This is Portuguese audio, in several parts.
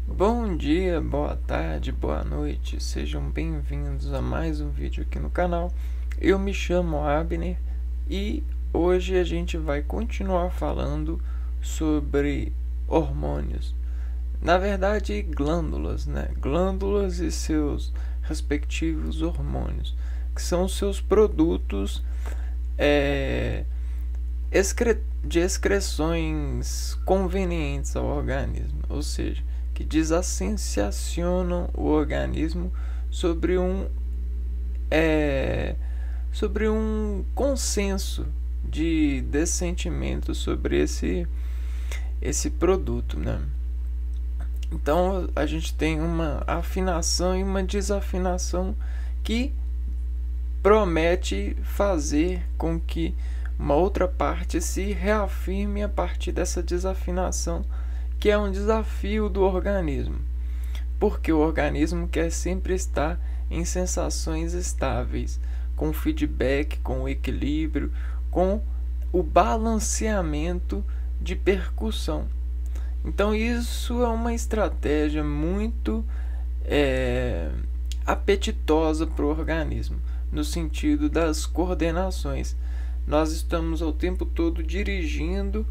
Bom dia, boa tarde, boa noite, sejam bem-vindos a mais um vídeo aqui no canal. Eu me chamo Abner e hoje a gente vai continuar falando sobre hormônios. Na verdade, glândulas, né? Glândulas e seus respectivos hormônios, que são os seus produtos de excreções convenientes ao organismo, ou seja, que desassenciacionam o organismo sobre um consenso de dessentimento sobre esse produto, né? Então a gente tem uma afinação e uma desafinação que promete fazer com que uma outra parte se reafirme a partir dessa desafinação, que é um desafio do organismo, porque o organismo quer sempre estar em sensações estáveis, com feedback, com o equilíbrio, com o balanceamento de percussão. Então isso é uma estratégia muito apetitosa para o organismo, no sentido das coordenações. Nós estamos ao tempo todo dirigindo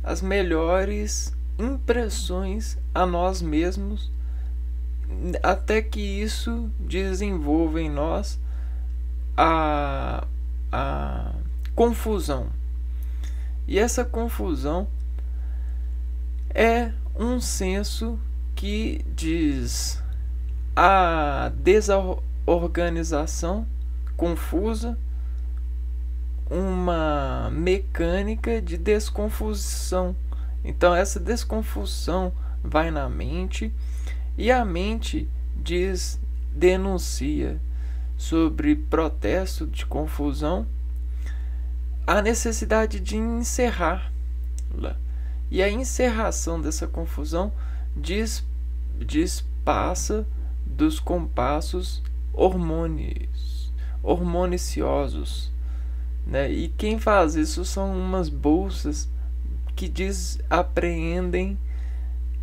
as melhores impressões a nós mesmos, até que isso desenvolva em nós a confusão. E essa confusão é um senso que diz a desorganização confusa, uma mecânica de desconfusão. Então essa desconfusão vai na mente e a mente denuncia sobre protesto de confusão a necessidade de encerrá-la. E a encerração dessa confusão passa dos compassos hormoniciosos, né? E quem faz isso são umas bolsas que desapreendem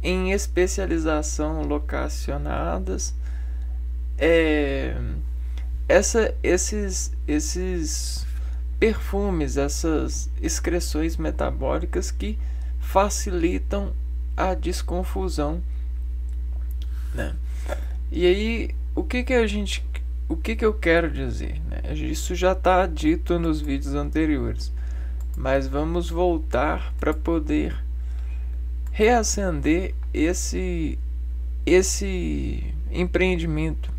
em especialização locacionadas esses perfumes, essas excreções metabólicas que facilitam a desconfusão, né? E aí, o que eu quero dizer, né? Isso já está dito nos vídeos anteriores, mas vamos voltar para poder reacender esse empreendimento.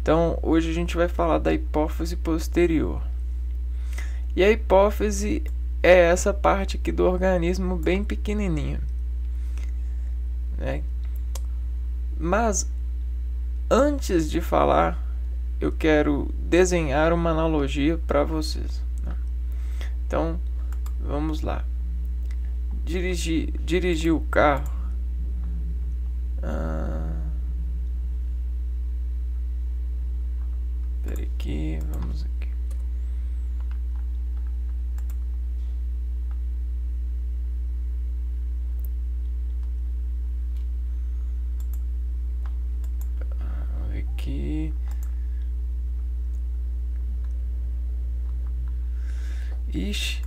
Então, hoje a gente vai falar da hipófise posterior. E a hipófise é essa parte aqui do organismo bem pequenininha, né? Mas antes de falar, eu quero desenhar uma analogia para vocês, né? Então, vamos lá. Dirigir o carro. Espera aqui, vamos aqui. Aqui. Ixi.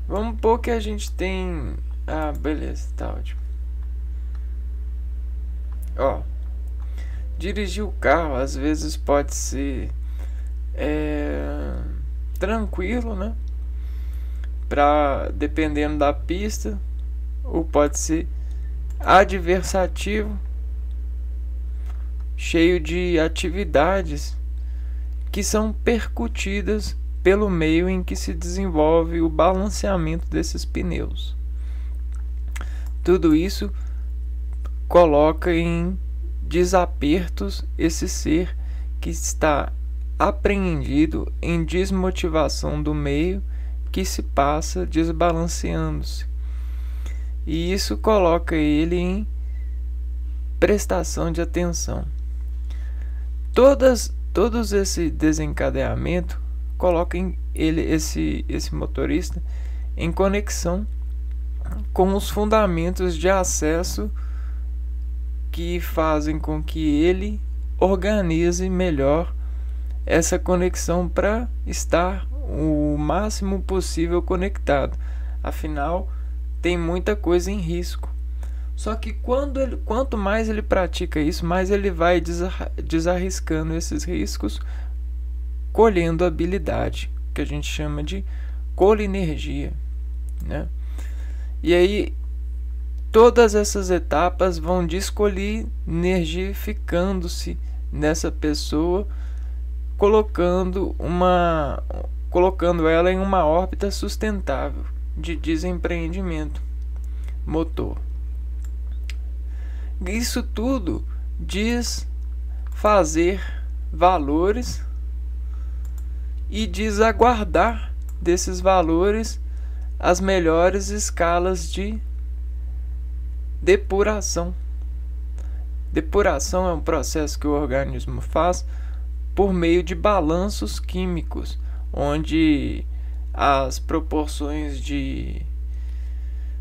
Vamos pôr que a gente tem... Ah, beleza, tá ótimo. Ó, dirigir o carro às vezes pode ser tranquilo, né? Dependendo da pista, ou pode ser adversativo, cheio de atividades que são percutidas pelo meio em que se desenvolve o balanceamento desses pneus. Tudo isso coloca em desapertos esse ser que está apreendido em desmotivação do meio que se passa desbalanceando-se. E isso coloca ele em prestação de atenção. Todos esse desencadeamento coloquem esse motorista em conexão com os fundamentos de acesso que fazem com que ele organize melhor essa conexão para estar o máximo possível conectado. Afinal, tem muita coisa em risco. Só que quanto mais ele pratica isso, mais ele vai desarriscando esses riscos, colhendo habilidade, que a gente chama de colinergia, né? E aí todas essas etapas vão descolinergificando-se nessa pessoa, colocando ela em uma órbita sustentável de desempreendimento motor. Isso tudo diz fazer valores e diz aguardar desses valores as melhores escalas de depuração. Depuração é um processo que o organismo faz por meio de balanços químicos, onde as proporções de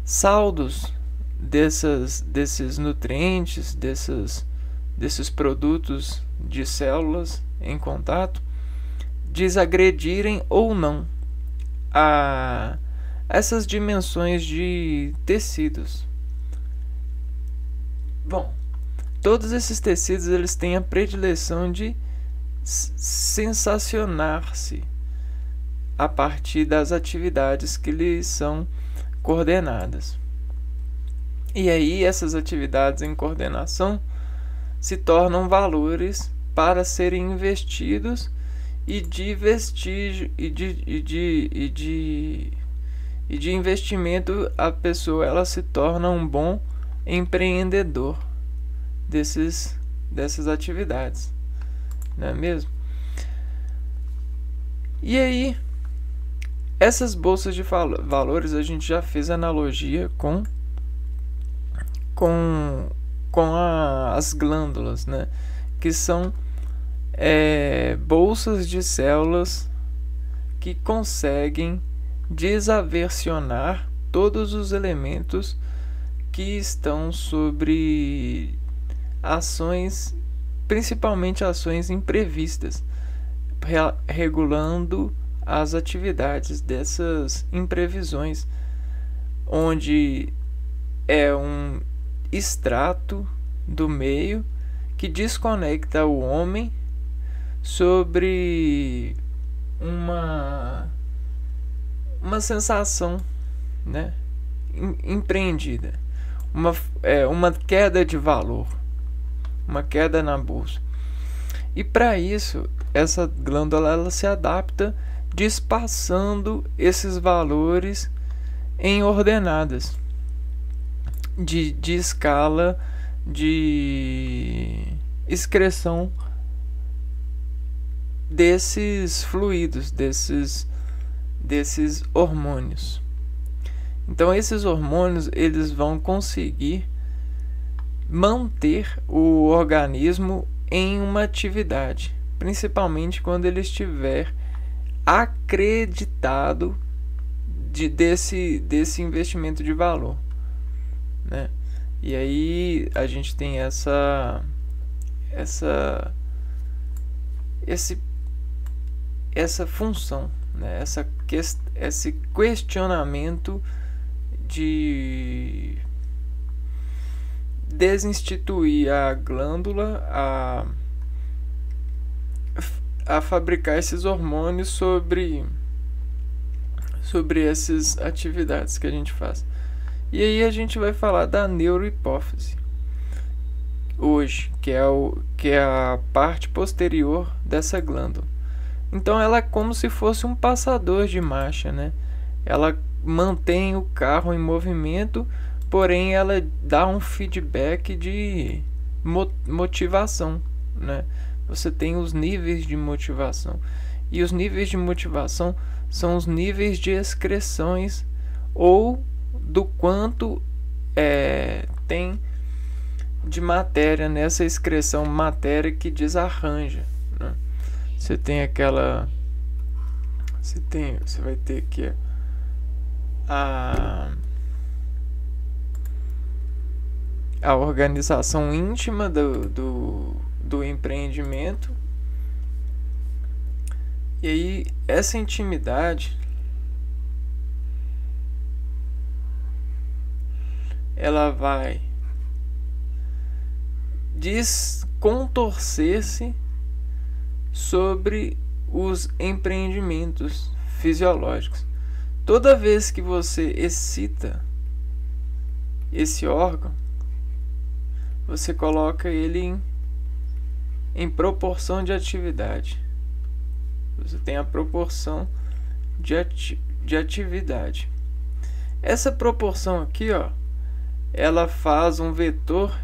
saldos desses nutrientes, desses produtos de células em contato, desagredirem ou não a essas dimensões de tecidos. Bom, todos esses tecidos eles têm a predileção de sensacionar-se a partir das atividades que lhes são coordenadas. E aí essas atividades em coordenação se tornam valores para serem investidos e de vestígio e de investimento. A pessoa ela se torna um bom empreendedor dessas atividades, não é mesmo? E aí essas bolsas de valores a gente já fez analogia com as glândulas, né? Que são bolsas de células que conseguem desaversionar todos os elementos que estão sobre ações, principalmente ações imprevistas, regulando as atividades dessas imprevisões, onde é um extrato do meio que desconecta o homem sobre uma sensação, né, empreendida, uma queda de valor, uma queda na bolsa. E para isso essa glândula ela se adapta despassando esses valores em ordenadas de escala de excreção desses fluidos, desses hormônios. Então esses hormônios eles vão conseguir manter o organismo em uma atividade, principalmente quando ele estiver acreditado desse investimento de valor, né? E aí a gente tem essa função, né? Esse questionamento de desinstituir a glândula a fabricar esses hormônios sobre essas atividades que a gente faz. E aí a gente vai falar da neurohipófise hoje, que é a parte posterior dessa glândula. Então ela é como se fosse um passador de marcha, né? Ela mantém o carro em movimento, porém ela dá um feedback de motivação, né? Você tem os níveis de motivação, e os níveis de motivação são os níveis de excreções ou do quanto tem de matéria nessa excreção, matéria que desarranja, né? Você vai ter aqui a a organização íntima do empreendimento. E aí essa intimidade ela vai descontorcer-se sobre os empreendimentos fisiológicos. Toda vez que você excita esse órgão, você coloca ele em proporção de atividade. Você tem a proporção de atividade. Essa proporção aqui, ó, ela faz um vetor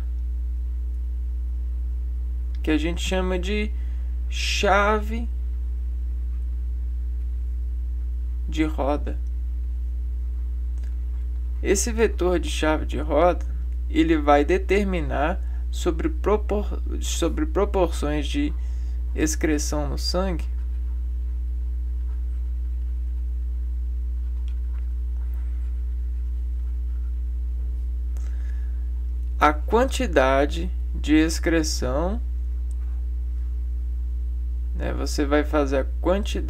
que a gente chama de chave de roda. Esse vetor de chave de roda, ele vai determinar sobre proporções de excreção no sangue a quantidade de excreção, né? Você vai fazer a quantia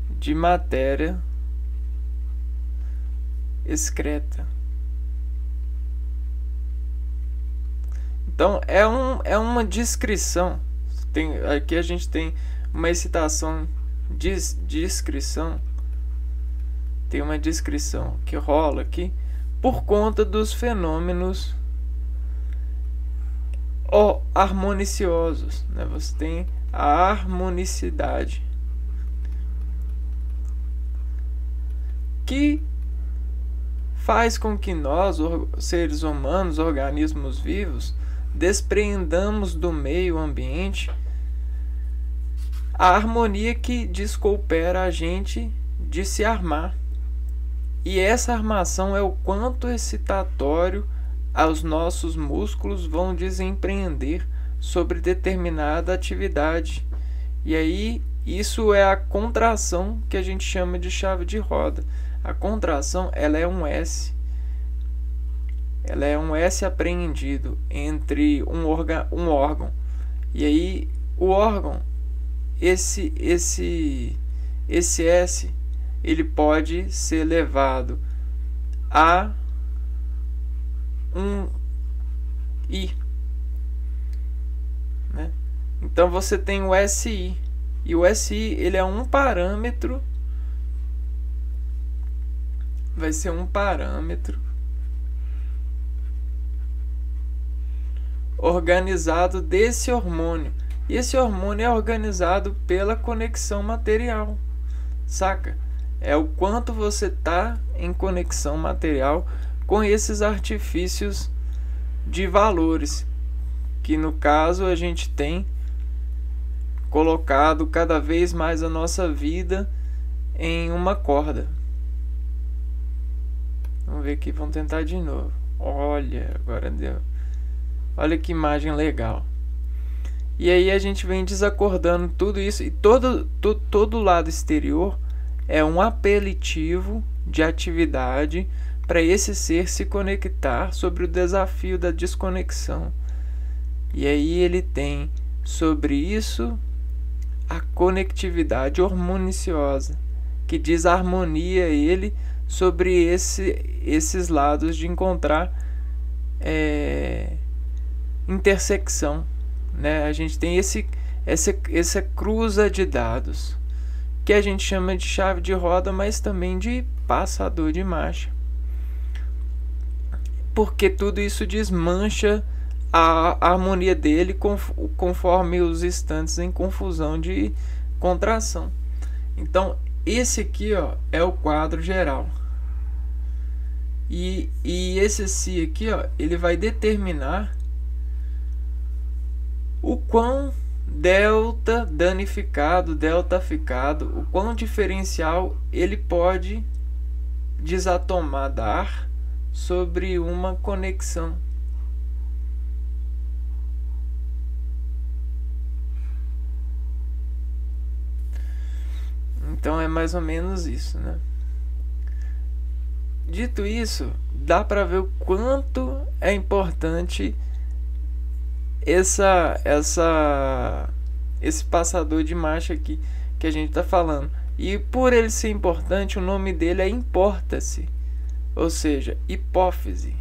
de matéria excreta. Então é uma descrição. Aqui a gente tem uma excitação de descrição. Tem uma descrição que rola aqui por conta dos fenômenos harmoniciosos, né? Você tem a harmonicidade que faz com que nós, seres humanos, organismos vivos, despreendamos do meio ambiente a harmonia que descoopera a gente de se armar. E essa armação é o quanto excitatório os nossos músculos vão desempreender sobre determinada atividade. E aí, isso é a contração que a gente chama de chave de roda. A contração, ela é um S. Ela é um S apreendido entre um órgão. E aí, o órgão, esse S, ele pode ser levado a um I, né? Então você tem o SI, e o SI ele é um parâmetro, vai ser um parâmetro organizado desse hormônio. E esse hormônio é organizado pela conexão material, saca? É o quanto você está em conexão material com esses artifícios de valores, que no caso a gente tem colocado cada vez mais a nossa vida em uma corda. Vamos ver aqui, vamos tentar de novo. Olha, agora deu. Olha que imagem legal. E aí a gente vem desacordando tudo isso, e todo o lado exterior é um apelativo de atividade para esse ser se conectar sobre o desafio da desconexão. E aí ele tem sobre isso a conectividade harmoniciosa, que desarmonia ele sobre esses lados de encontrar intersecção, né? A gente tem essa cruza de dados, que a gente chama de chave de roda, mas também de passador de marcha, porque tudo isso desmancha a harmonia dele conforme os instantes em confusão de contração. Então esse aqui, ó, é o quadro geral, e esse Si aqui, ó, ele vai determinar o quão deltaficado, o quão diferencial ele pode desatomar dar sobre uma conexão. Então é mais ou menos isso, né? dito isso, dá para ver o quanto é importante esse passador de marcha aqui que a gente está falando. E por ele ser importante, o nome dele é importa-se, ou seja, hipófise.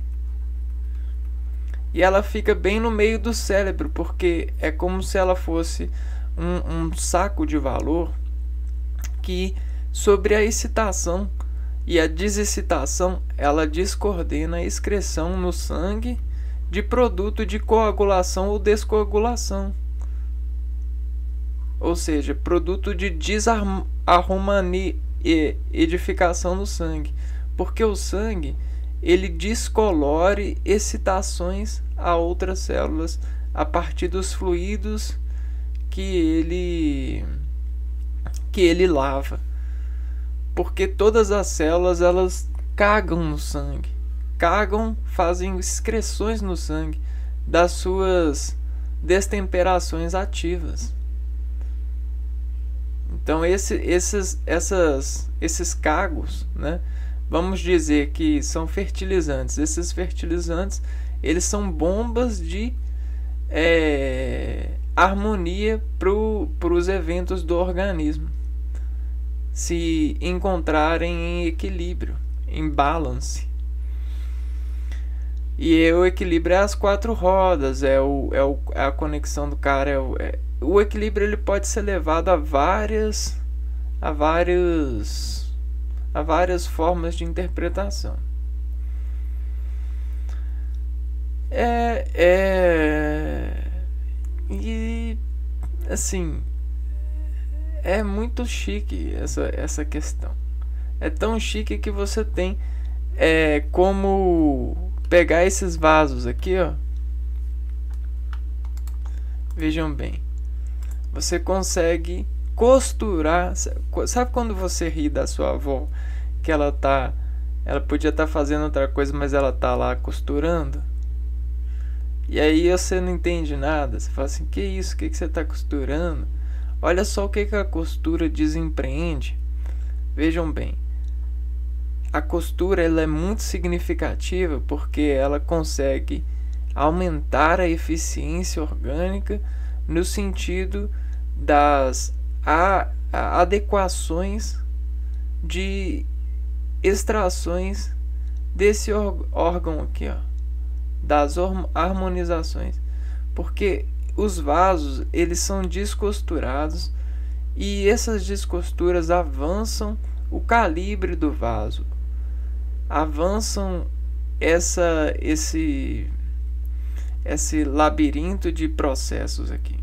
E ela fica bem no meio do cérebro, porque é como se ela fosse um saco de valor que, sobre a excitação e a desexcitação, ela descoordena a excreção no sangue de produto de coagulação ou descoagulação, ou seja, produto de desarmonia e edificação no sangue, porque o sangue ele descolore excitações a outras células a partir dos fluidos que ele lava, porque todas as células elas cagam no sangue, fazem excreções no sangue das suas destemperações ativas. Então esses cagos, né, vamos dizer que são fertilizantes. Esses fertilizantes eles são bombas de harmonia para os eventos do organismo se encontrarem em equilíbrio, em balance. E o equilíbrio é as quatro rodas, é a conexão do cara. O equilíbrio ele pode ser levado a várias formas de interpretação. E assim, é muito chique essa questão. É tão chique que você tem como pegar esses vasos aqui, ó. Vejam bem, você consegue costurar. Sabe quando você ri da sua avó, que ela podia estar fazendo outra coisa, mas ela tá lá costurando? E aí você não entende nada, você fala assim: que isso, que você está costurando? Olha só o que a costura desempreende. Vejam bem, a costura ela é muito significativa porque ela consegue aumentar a eficiência orgânica no sentido das adequações de extrações desse órgão aqui, ó, das harmonizações, porque os vasos eles são descosturados e essas descosturas avançam o calibre do vaso, avançam esse labirinto de processos aqui.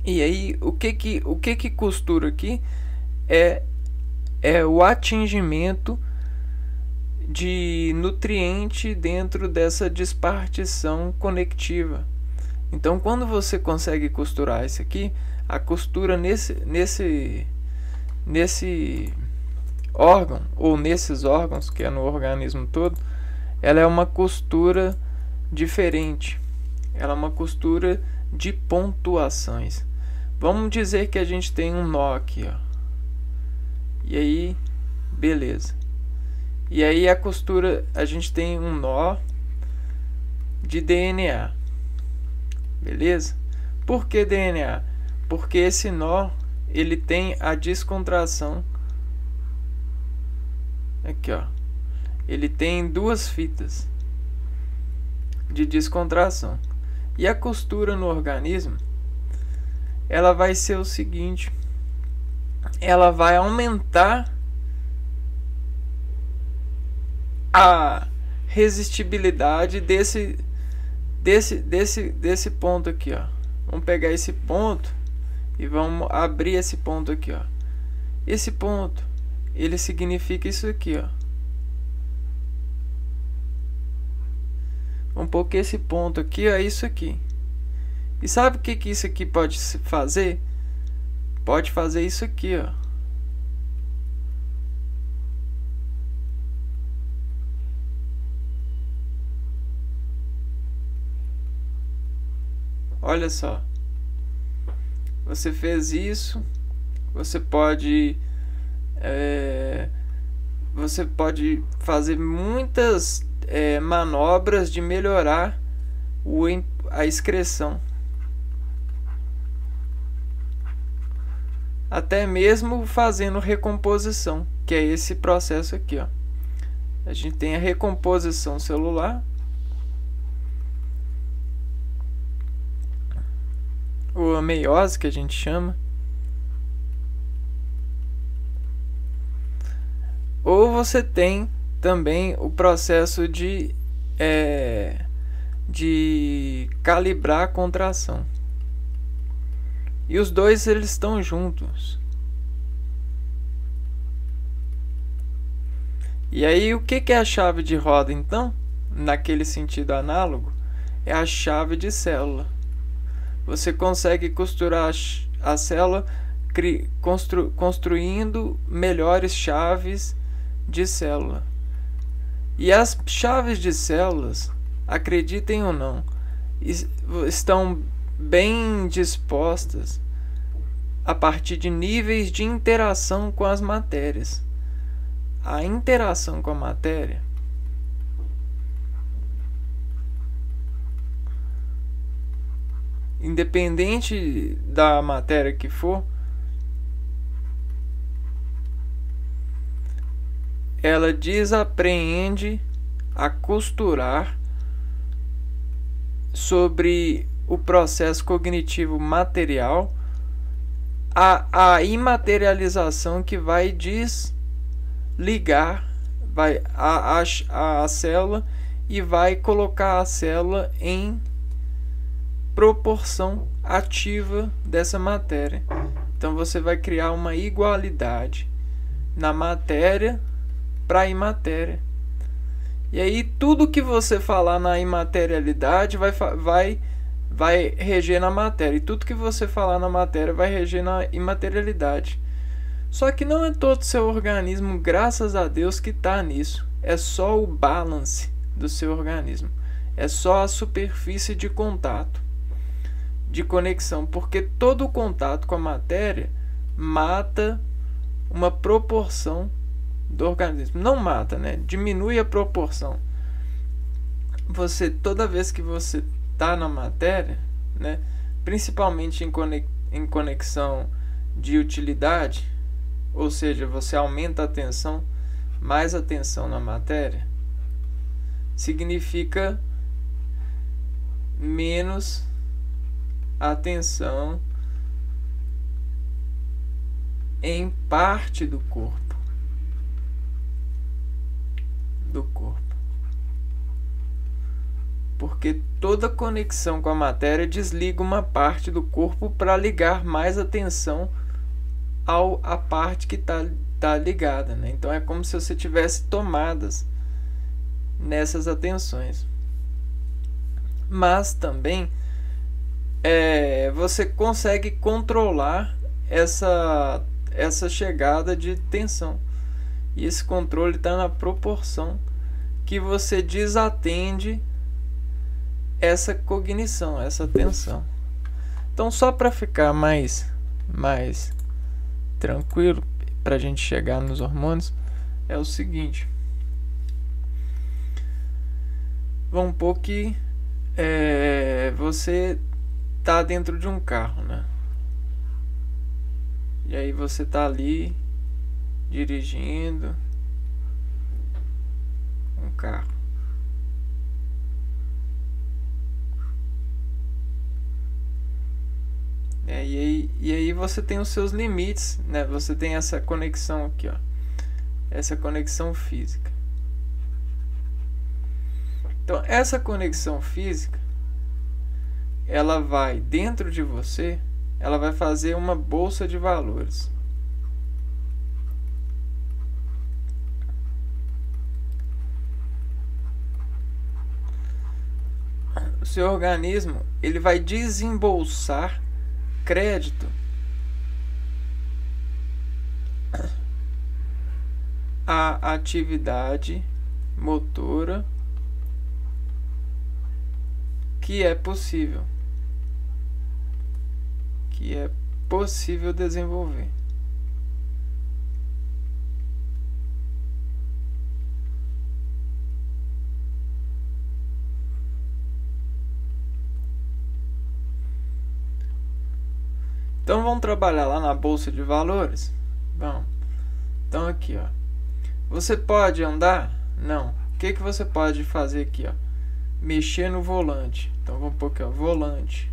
E aí o que costura aqui é o atingimento de nutriente dentro dessa dispartição conectiva. Então, quando você consegue costurar isso aqui, a costura nesse órgão, ou nesses órgãos, que é no organismo todo, ela é uma costura diferente. Ela é uma costura de pontuações. Vamos dizer que a gente tem um nó aqui, ó. E aí, beleza. E aí a costura, a gente tem um nó de DNA. Beleza? Por que DNA? Porque esse nó, ele tem a descontração. Aqui, ó. Ele tem duas fitas de descontração. E a costura no organismo, ela vai ser o seguinte: ela vai aumentar a resistibilidade desse ponto aqui, ó. Vamos pegar esse ponto e vamos abrir esse ponto aqui, ó. Esse ponto, ele significa isso aqui, ó. Vamos pôr que esse ponto aqui é isso aqui. E sabe o que isso aqui pode fazer? Pode fazer isso aqui, ó. Olha só. Você fez isso. Você pode você pode fazer muitas manobras de melhorar a excreção. Até mesmo fazendo recomposição, que é esse processo aqui, ó. A gente tem a recomposição celular, ou a meiose, que a gente chama. Ou você tem também o processo de calibrar a contração. E os dois, eles estão juntos. E aí, o que é a chave de roda, então? Naquele sentido análogo, é a chave de célula. Você consegue costurar a célula construindo melhores chaves de célula. E as chaves de células, acreditem ou não, estão bem dispostas a partir de níveis de interação com as matérias. A interação com a matéria independente da matéria que for, ela desaprende a costurar sobre o processo cognitivo material, a imaterialização que vai desligar a célula e vai colocar a célula em proporção ativa dessa matéria. Então você vai criar uma igualdade na matéria para a imatéria. E aí tudo que você falar na imaterialidade vai reger na matéria. E tudo que você falar na matéria vai reger na imaterialidade. Só que não é todo o seu organismo, graças a Deus, que está nisso. É só o balance do seu organismo. É só a superfície de contato, de conexão. Porque todo o contato com a matéria mata uma proporção do organismo. Não mata, né? Diminui a proporção. Toda vez que você está na matéria, né? Principalmente em conexão de utilidade, ou seja, você aumenta a tensão, mais a tensão na matéria, significa menos atenção em parte do corpo. Porque toda conexão com a matéria desliga uma parte do corpo para ligar mais atenção à parte que tá ligada, né? Então é como se você tivesse tomadas nessas atenções. Mas também você consegue controlar essa chegada de tensão. E esse controle está na proporção que você desatende essa cognição, essa tensão. Então, só para ficar mais tranquilo, para a gente chegar nos hormônios, é o seguinte. Vamos supor que você tá dentro de um carro, né? E aí você tá ali dirigindo um carro. E aí você tem os seus limites, né? Você tem essa conexão aqui, ó. Essa conexão física. Então, essa conexão física, ela vai dentro de você, ela vai fazer uma bolsa de valores. O seu organismo, ele vai desembolsar crédito à atividade motora que é possível desenvolver. Então vamos trabalhar lá na bolsa de valores? Vamos. Então aqui, ó. Você pode andar? Não. O que você pode fazer aqui, ó? Mexer no volante. Então vamos pôr aqui, ó, volante,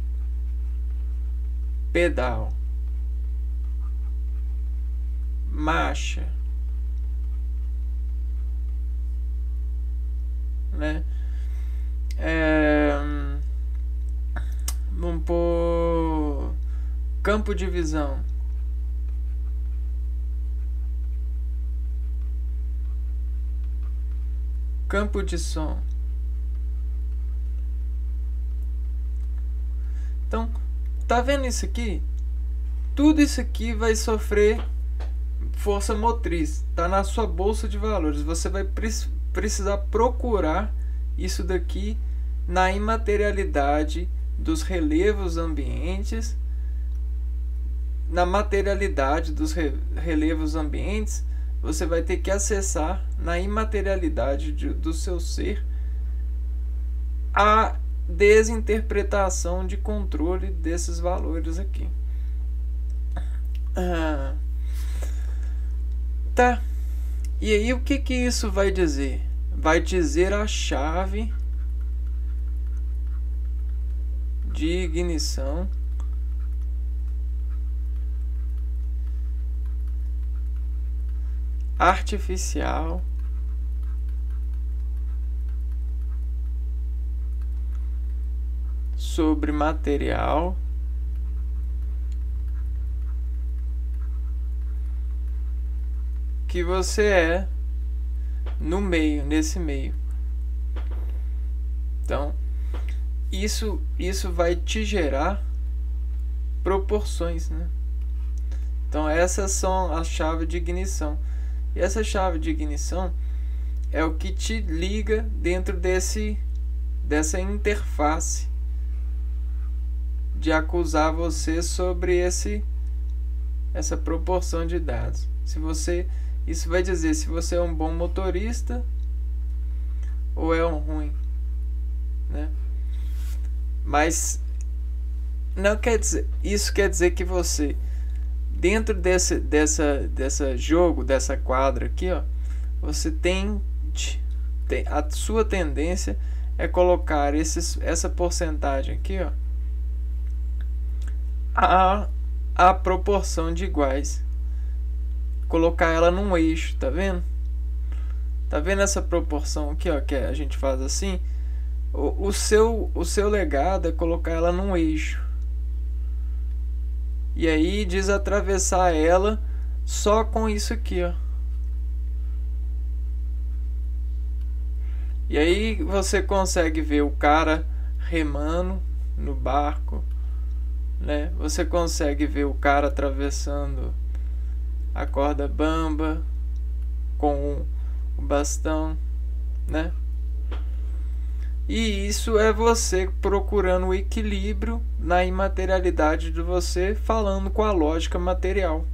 pedal, marcha, né? Vamos pôr campo de visão, campo de som. Então, tá vendo isso aqui? Tudo isso aqui vai sofrer força motriz. Tá na sua bolsa de valores. Você vai precisar procurar isso daqui na imaterialidade dos relevos ambientes. Na materialidade dos relevos ambientes, você vai ter que acessar na imaterialidade do seu ser a desinterpretação de controle desses valores aqui. Tá. E aí o que isso vai dizer? Vai dizer a chave de ignição artificial sobre material que você é no meio, nesse meio. Então, isso vai te gerar proporções, né? Então, essas são as chaves de ignição. E essa chave de ignição é o que te liga dentro dessa interface de acusar você sobre essa proporção de dados. Isso vai dizer se você é um bom motorista ou é um ruim, né? Mas não quer dizer, isso quer dizer que você, dentro dessa jogo, dessa quadra aqui, ó, você tem a sua tendência é colocar essa porcentagem aqui, ó, a proporção de iguais, colocar ela num eixo, tá vendo? Tá vendo essa proporção aqui, ó, que a gente faz assim? O seu legado é colocar ela num eixo. E aí desatravessar ela só com isso aqui, ó. E aí você consegue ver o cara remando no barco, né? Você consegue ver o cara atravessando a corda bamba com o bastão, né? E isso é você procurando o equilíbrio na imaterialidade de você, falando com a lógica material.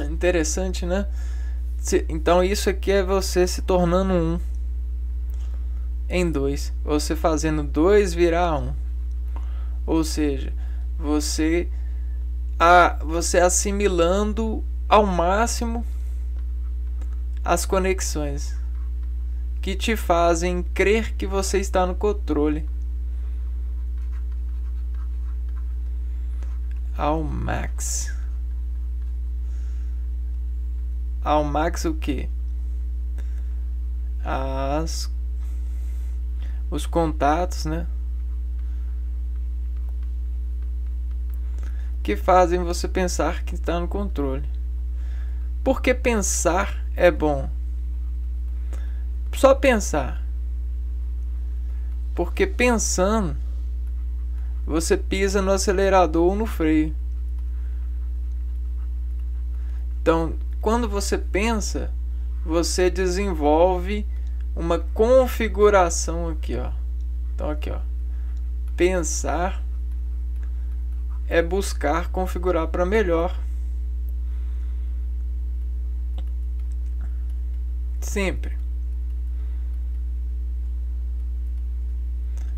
Interessante, né? Então isso aqui é você se tornando um em dois. Você fazendo dois virar um. Ou seja, você assimilando ao máximo as conexões que te fazem crer que você está no controle ao max. Ao max o que? Os contatos, né? Que fazem você pensar que está no controle. Porque pensar é bom. Só pensar. Porque pensando, você pisa no acelerador ou no freio. Então, quando você pensa, você desenvolve uma configuração aqui, ó. Então aqui, ó. Pensar é buscar configurar para melhor. Sempre.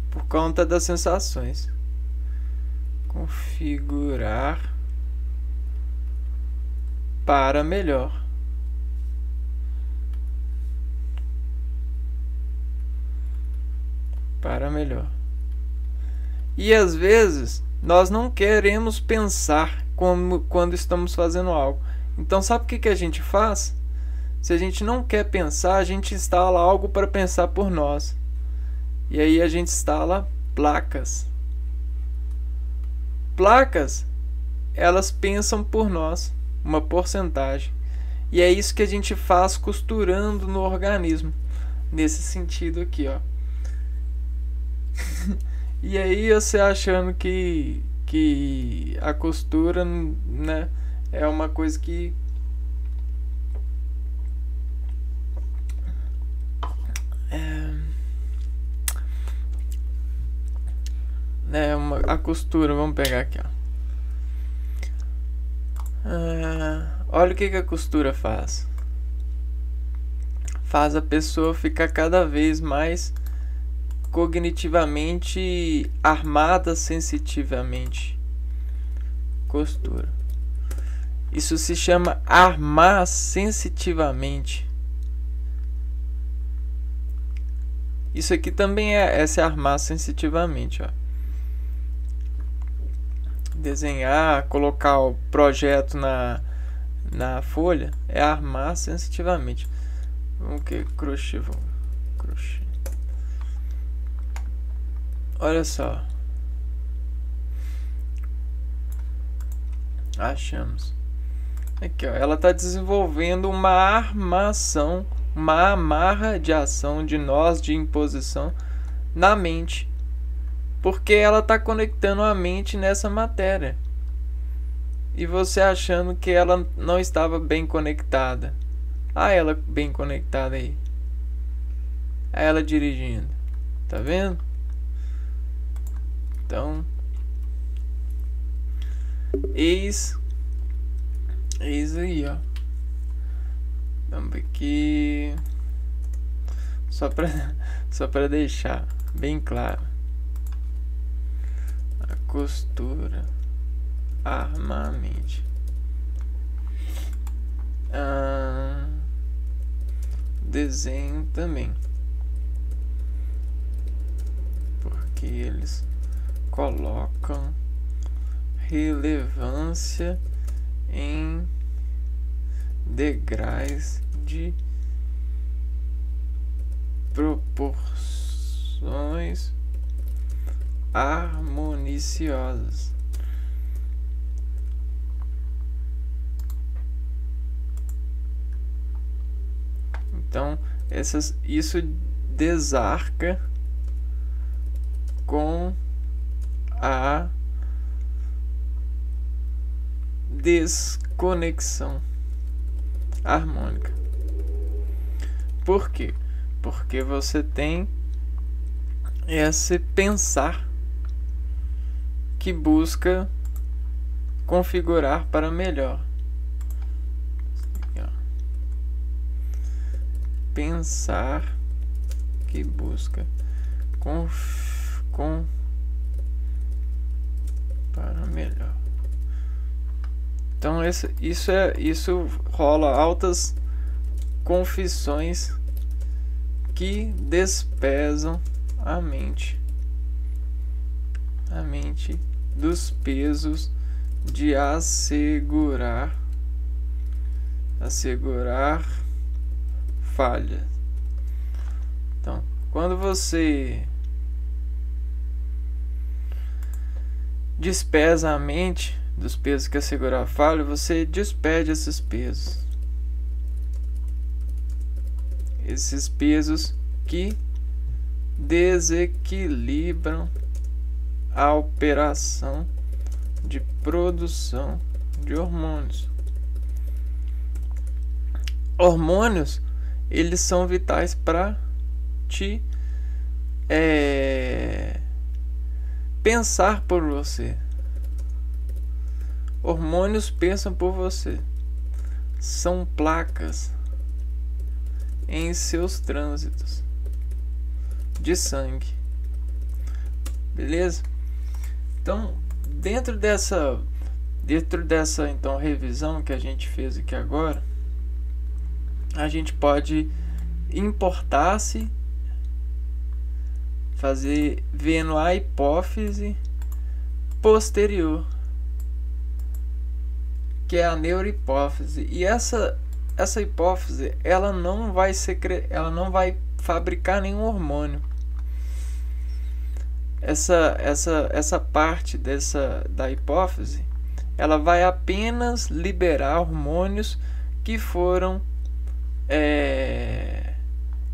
Por conta das sensações. configurar para melhor. Para melhor. E às vezes nós não queremos pensar quando estamos fazendo algo. Então sabe o que a gente faz? Se a gente não quer pensar, a gente instala algo para pensar por nós. E aí a gente instala placas. Placas, elas pensam por nós, uma porcentagem. E é isso que a gente faz costurando no organismo. Nesse sentido aqui, ó. E aí você achando que a costura, né, é uma coisa que a costura, vamos pegar aqui, ó. Olha o que a costura faz. Faz a pessoa ficar cada vez mais cognitivamente armada sensitivamente. Costura. Isso se chama armar sensitivamente. Isso aqui também é se armar sensitivamente, ó. Desenhar, colocar o projeto na folha é armar sensitivamente. Vamos que crochê, crochê. Olha só. Achamos. Aqui, ó, ela está desenvolvendo uma armação, uma amarra de ação de nós de imposição na mente. Porque ela está conectando a mente nessa matéria. E você achando que ela não estava bem conectada. Ela bem conectada aí. Ela dirigindo. Tá vendo? Então, eis aí, ó. Vamos ver aqui. Só para deixar bem claro. A costura, armamente. Desenho também. Porque eles colocam relevância em degraus de proporções harmoniosas. Então, isso desarca com a desconexão harmônica. Por quê? Porque você tem esse pensar que busca configurar para melhor. Pensar que busca para melhor. Então isso rola altas confissões que despesam a mente dos pesos de assegurar falha. Então, quando você despesa a mente dos pesos que assegurar a falha, você despede esses pesos. Esses pesos que desequilibram a operação de produção de hormônios. Hormônios, eles são vitais para te pensar por você. Hormônios pensam por você. São placas em seus trânsitos de sangue. Beleza? Então, dentro dessa então revisão que a gente fez aqui agora, a gente pode importar-se, fazer vendo a hipófise posterior, que é a neurohipófise. E essa hipófise, ela não vai fabricar nenhum hormônio. Essa parte da hipófise, ela vai apenas liberar hormônios que foram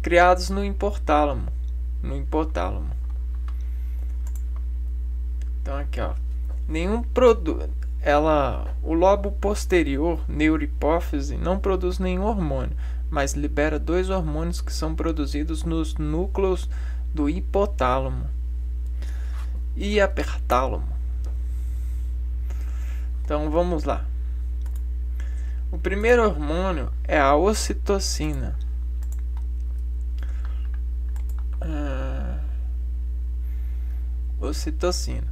criados no hipotálamo. Então aqui, ó, o lobo posterior, neurohipófise, não produz nenhum hormônio, mas libera 2 hormônios que são produzidos nos núcleos do hipotálamo e hipertálamo. Então vamos lá. O primeiro hormônio é a ocitocina. Ocitocina.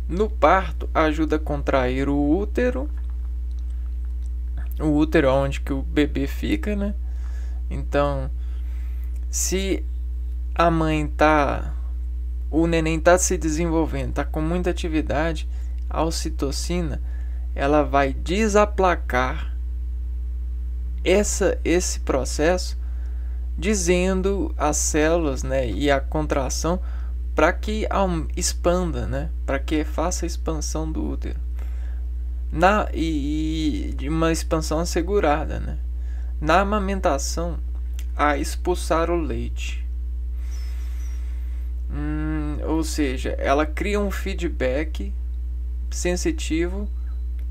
No parto, ajuda a contrair o útero. O útero é onde que o bebê fica, né? Então, se a mãe o neném tá se desenvolvendo, tá com muita atividade, a ocitocina, ela vai desaplacar esse processo, dizendo as células, né, e a contração, para que expanda, né, para que faça a expansão do útero, e de uma expansão assegurada, né. Na amamentação, a expulsar o leite, ou seja, ela cria um feedback sensitivo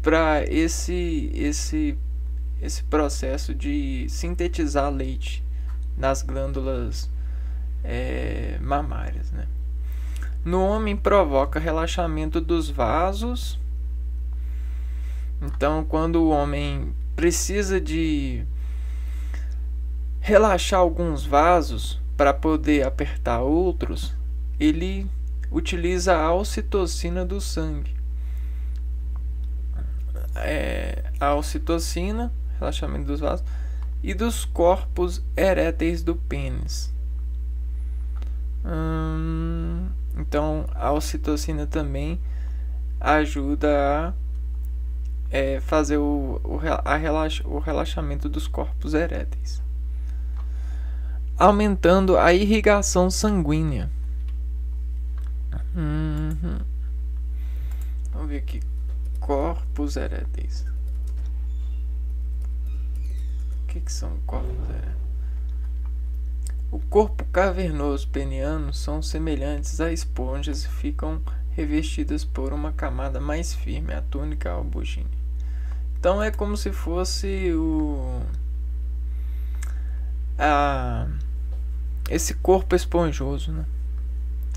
para esse processo de sintetizar leite nas glândulas mamárias, né? No homem, provoca relaxamento dos vasos. Então, quando o homem precisa de relaxar alguns vasos para poder apertar outros, ele utiliza a ocitocina do sangue. A ocitocina, relaxamento dos vasos, e dos corpos eréteis do pênis. Então, a ocitocina também ajuda a fazer o relaxamento dos corpos eréteis, aumentando a irrigação sanguínea. Vamos ver aqui. Corpos eréteis. O que são corpos eréteis? O corpo cavernoso peniano são semelhantes a esponjas e ficam revestidas por uma camada mais firme, a túnica albugine. Então é como se fosse esse corpo esponjoso, né?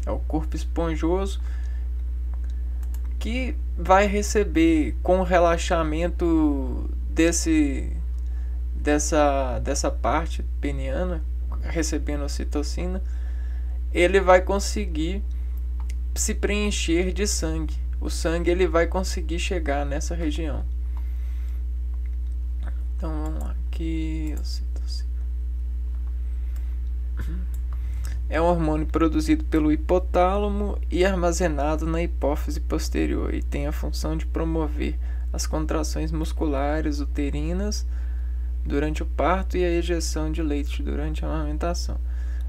É o corpo esponjoso que vai receber, com o relaxamento dessa parte peniana, recebendo ocitocina, ele vai conseguir se preencher de sangue. O sangue ele vai conseguir chegar nessa região. Então vamos lá, aqui, ocitocina. É um hormônio produzido pelo hipotálamo e armazenado na hipófise posterior, e tem a função de promover as contrações musculares uterinas durante o parto e a ejeção de leite durante a amamentação.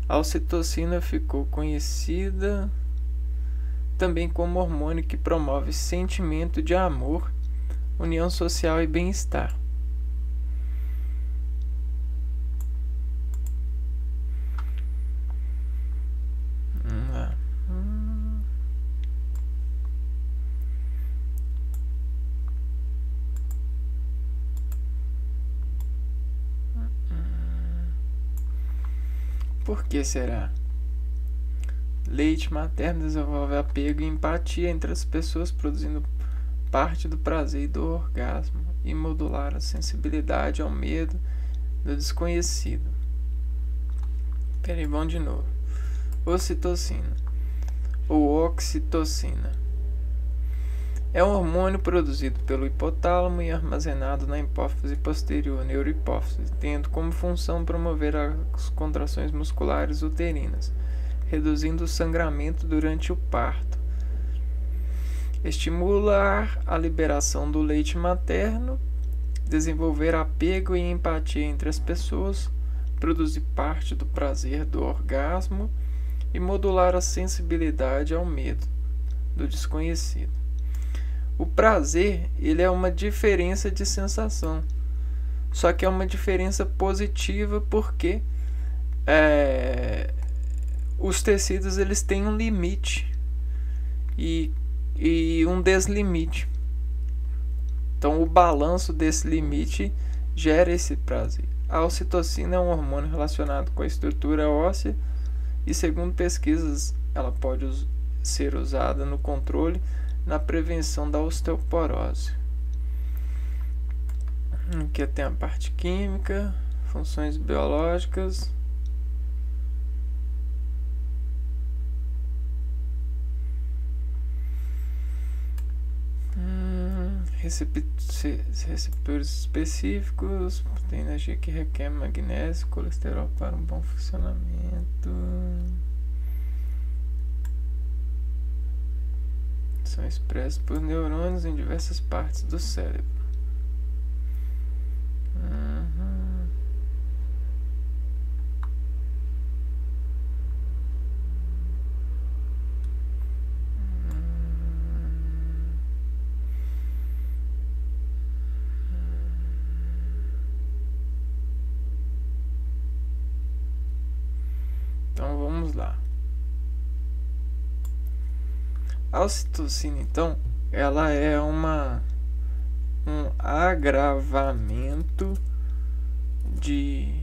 A ocitocina ficou conhecida também como hormônio que promove sentimento de amor, união social e bem-estar. Por que será? Leite materno desenvolve apego e empatia entre as pessoas, produzindo parte do prazer e do orgasmo, e modular a sensibilidade ao medo do desconhecido. Peraí, vamos de novo. Ocitocina ou oxitocina. É um hormônio produzido pelo hipotálamo e armazenado na hipófise posterior, neurohipófise, tendo como função promover as contrações musculares uterinas, reduzindo o sangramento durante o parto, estimular a liberação do leite materno, desenvolver apego e empatia entre as pessoas, produzir parte do prazer do orgasmo e modular a sensibilidade ao medo do desconhecido. O prazer, ele é uma diferença de sensação, só que é uma diferença positiva porque os tecidos eles têm um limite e um deslimite. Então o balanço desse limite gera esse prazer. A ocitocina é um hormônio relacionado com a estrutura óssea e, segundo pesquisas, ela pode ser usada no controle na prevenção da osteoporose. Aqui tem a parte química, funções biológicas. Receptores específicos, tem energia que requer magnésio, colesterol para um bom funcionamento. São expressos por neurônios em diversas partes do cérebro. Então vamos lá. A ocitocina, então, ela é um agravamento de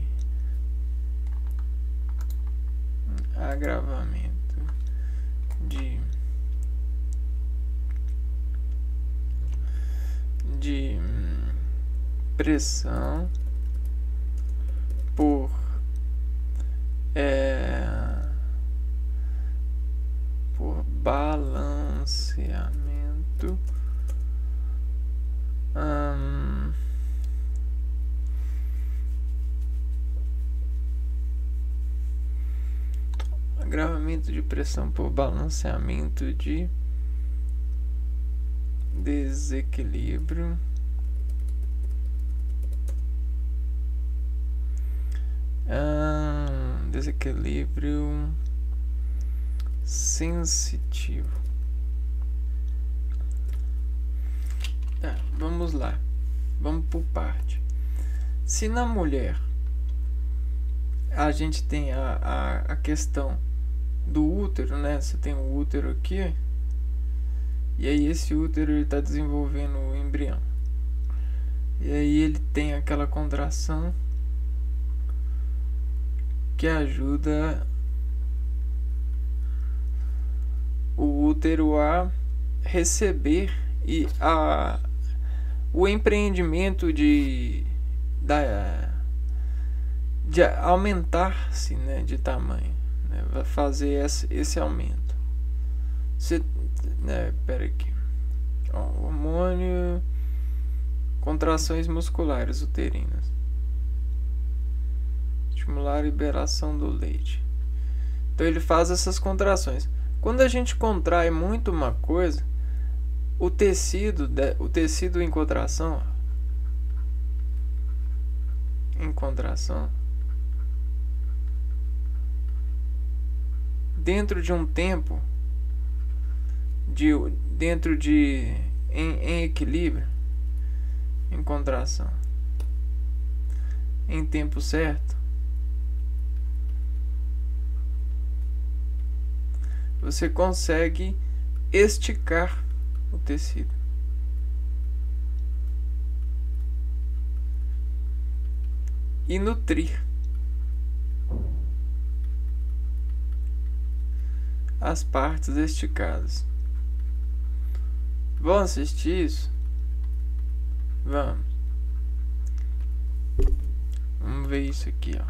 pressão por balanceamento agravamento de pressão por balanceamento de desequilíbrio sensitivo. Vamos lá, vamos por parte. Se na mulher a gente tem a questão do útero, né? Você tem o útero aqui, e aí esse útero está desenvolvendo o embrião, e aí ele tem aquela contração que ajuda o útero a receber e o empreendimento de aumentar-se, né, de tamanho, né, vai fazer esse aumento. Pera aqui. Hormônio, contrações musculares uterinas, estimular a liberação do leite. Então ele faz essas contrações. Quando a gente contrai muito uma coisa, o tecido em contração, dentro de um tempo, em equilíbrio, em contração, em tempo certo, você consegue esticar o tecido. E nutrir as partes esticadas. Vamos assistir isso? Vamos ver isso aqui, ó.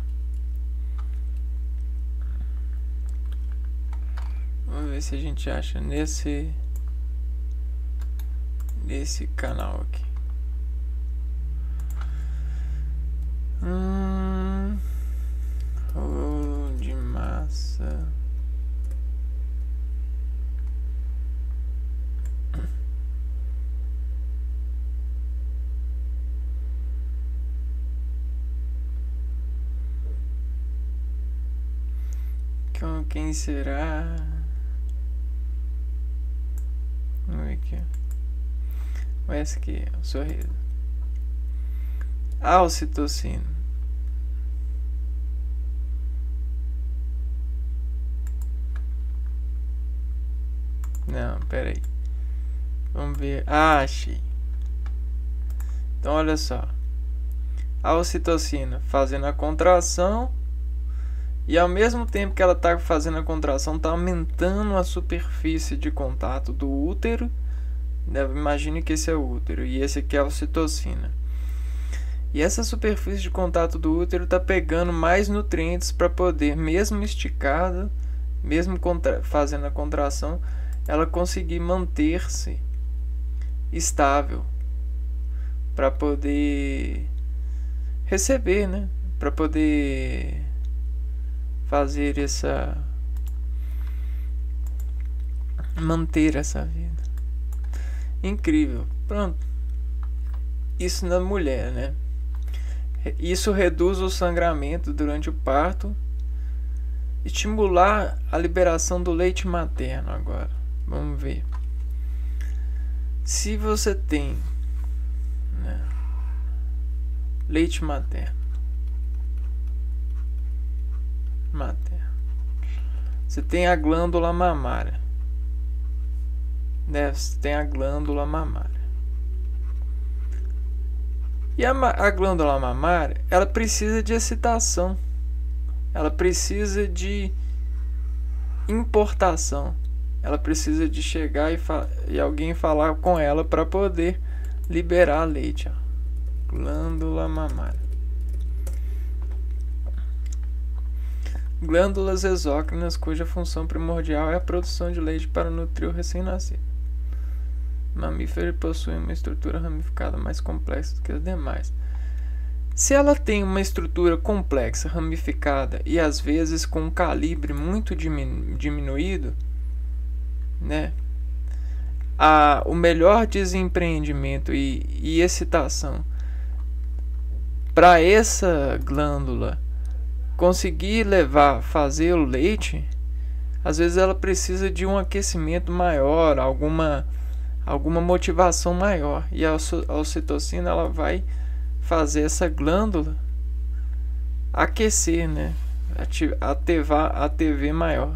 Vamos ver se a gente acha nesse desse canal aqui. Rolo de massa. Com quem será? Vamos ver aqui. Essa aqui, o sorriso. Ocitocina. Não, pera aí. Vamos ver. Achei. Então, olha só. A ocitocina fazendo a contração. E ao mesmo tempo que ela está fazendo a contração, está aumentando a superfície de contato do útero. Imagine que esse é o útero. E esse aqui é a ocitocina. E essa superfície de contato do útero está pegando mais nutrientes para poder, mesmo esticada, mesmo fazendo a contração, ela conseguir manter-se estável para poder receber, né? Para poder fazer manter essa vida. Incrível. Pronto. Isso na mulher, né? Isso reduz o sangramento durante o parto. Estimular a liberação do leite materno agora. Vamos ver. Se você tem, né, leite materno. Você tem a glândula mamária. Né? Você tem a glândula mamária. E a glândula mamária, ela precisa de excitação. Ela precisa de importação. Ela precisa de chegar e alguém falar com ela para poder liberar leite. Ó. Glândula mamária. Glândulas exócrinas, cuja função primordial é a produção de leite para nutrir o recém-nascido. Mamífero possui uma estrutura ramificada mais complexa do que as demais. Se ela tem uma estrutura complexa, ramificada e às vezes com um calibre muito diminuído, né, o melhor desempreendimento e excitação para essa glândula conseguir fazer o leite, às vezes ela precisa de um aquecimento maior, alguma motivação maior, e a ocitocina ela vai fazer essa glândula aquecer, né? Ativar a TV maior.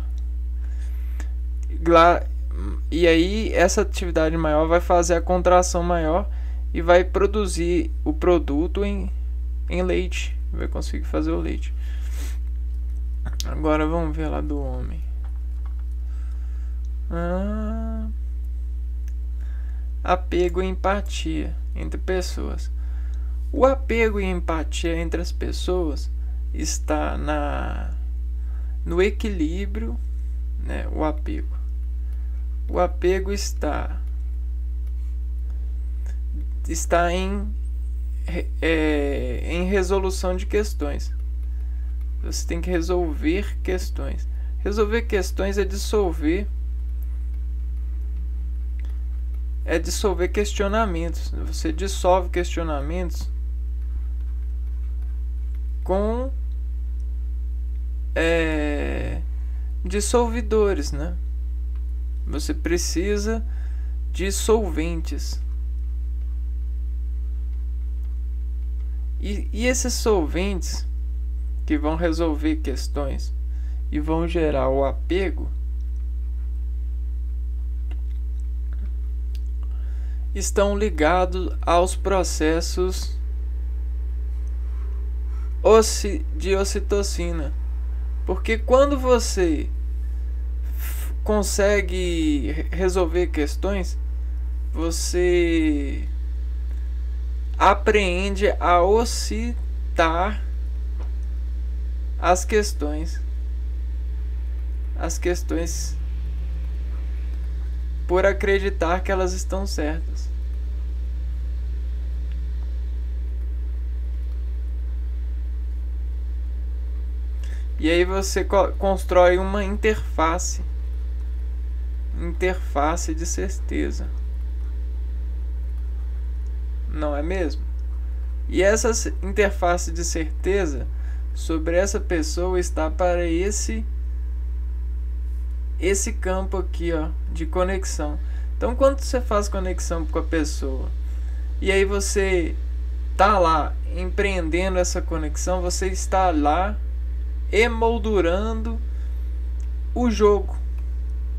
E aí essa atividade maior vai fazer a contração maior e vai produzir o produto em leite, vai conseguir fazer o leite. Agora vamos ver lá do homem. Apego e empatia entre pessoas. O apego e empatia entre as pessoas está no equilíbrio, né? O apego está em resolução de questões. Você tem que resolver questões. Resolver questões é dissolver questionamentos. Você dissolve questionamentos com dissolvidores, né? Você precisa de solventes. E esses solventes que vão resolver questões e vão gerar o apego estão ligados aos processos de ocitocina, porque quando você consegue resolver questões, você aprende a occitar as questões por acreditar que elas estão certas. E aí você constrói uma interface de certeza, não é mesmo? E essa interface de certeza sobre essa pessoa está para esse campo aqui, ó, de conexão. Então, quando você faz conexão com a pessoa e aí você tá lá empreendendo essa conexão, você está lá emoldurando o jogo,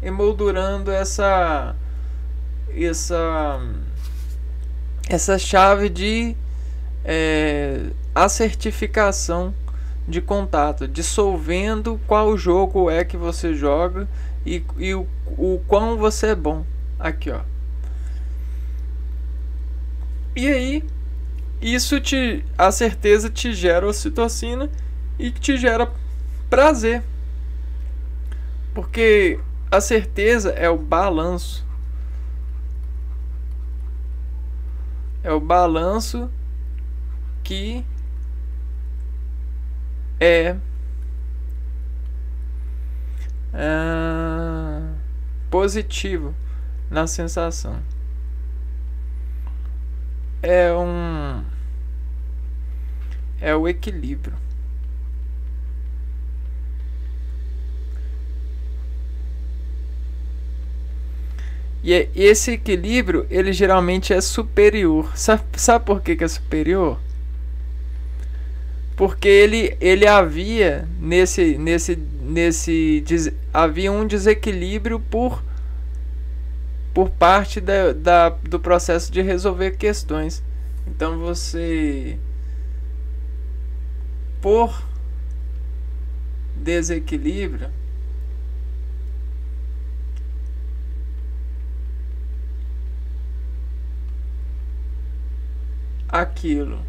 emoldurando essa chave de assertificação de contato, dissolvendo qual jogo é que você joga e o quão você é bom. Aqui, ó. E aí, a certeza te gera ocitocina e te gera prazer. Porque a certeza é o balanço. É o balanço que é positivo na sensação. É o equilíbrio. E esse equilíbrio, ele geralmente é superior. Sabe por que é superior? Porque ele havia havia um desequilíbrio por parte do processo de resolver questões. Então você, por desequilíbrio, aquilo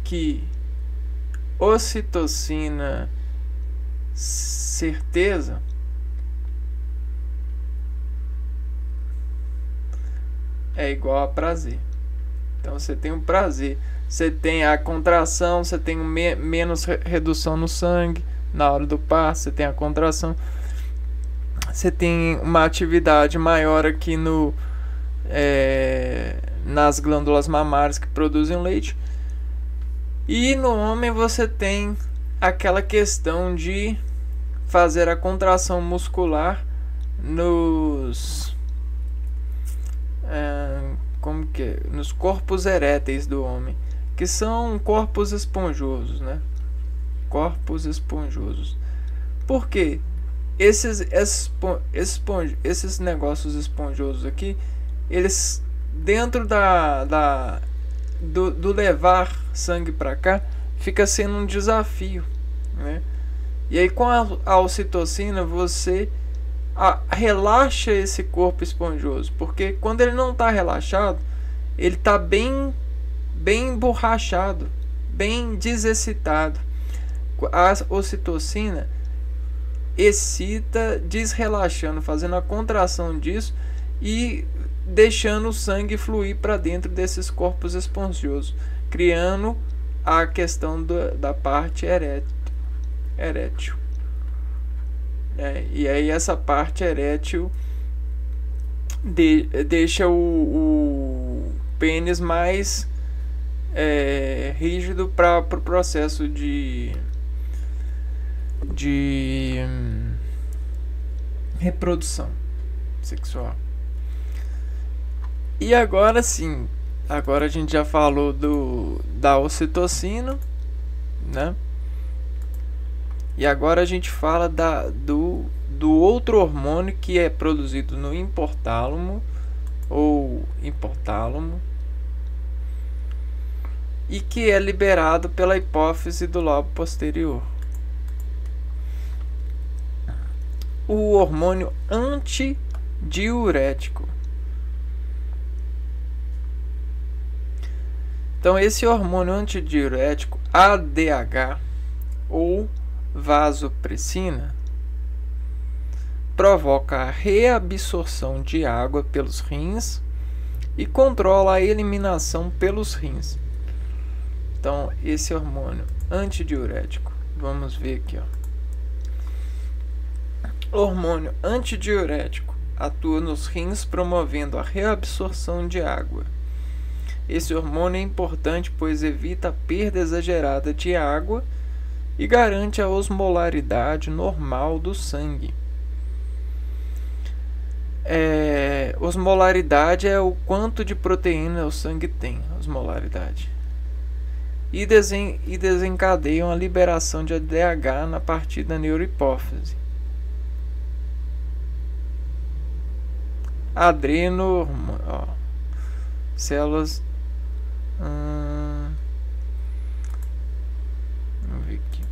que ocitocina certeza é igual a prazer. Então você tem um prazer, você tem a contração, você tem menos redução no sangue na hora do parto, você tem a contração, você tem uma atividade maior aqui nas glândulas mamárias que produzem leite. E no homem você tem aquela questão de fazer a contração muscular nos corpos eréteis do homem, que são corpos esponjosos, né? Corpos esponjosos. Por quê? Esses negócios esponjosos aqui, eles dentro do levar sangue para cá, fica sendo um desafio, né? E aí com a ocitocina você relaxa esse corpo esponjoso, porque quando ele não está relaxado, ele está bem emborrachado, bem desexcitado. A ocitocina excita, desrelaxando, fazendo a contração disso e deixando o sangue fluir para dentro desses corpos esponjosos, criando a questão da parte erétil. E aí essa parte erétil deixa o pênis mais rígido para o processo de reprodução sexual. E agora sim, agora a gente já falou da ocitocina, né? E agora a gente fala do outro hormônio que é produzido no hipotálamo ou hipotálamo e que é liberado pela hipófise do lobo posterior. O hormônio antidiurético. Então esse hormônio antidiurético, ADH ou vasopressina, provoca a reabsorção de água pelos rins e controla a eliminação pelos rins. Então esse hormônio antidiurético. Vamos ver aqui, ó. Hormônio antidiurético atua nos rins promovendo a reabsorção de água. Esse hormônio é importante pois evita a perda exagerada de água e garante a osmolaridade normal do sangue. Osmolaridade é o quanto de proteína o sangue tem, osmolaridade. E desencadeiam a liberação de ADH na partir da neurohipófise. Adreno, ó, células. Vamos ver aqui.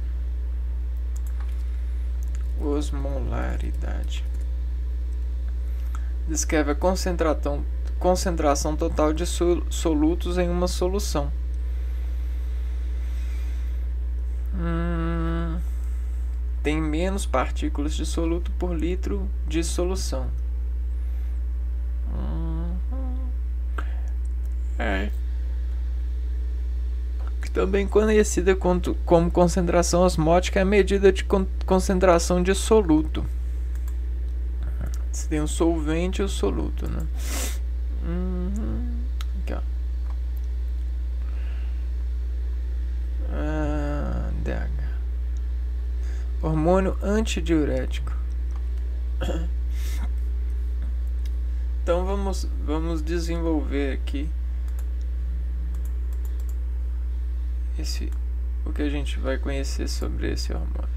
Osmolaridade. Descreve a concentração total de solutos em uma solução. Tem menos partículas de soluto por litro de solução. Também conhecida como concentração osmótica, é a medida de concentração de soluto. Você tem o solvente e o soluto, né? Aqui, ó. DH. Hormônio antidiurético. Então vamos desenvolver aqui o que a gente vai conhecer sobre esse hormônio.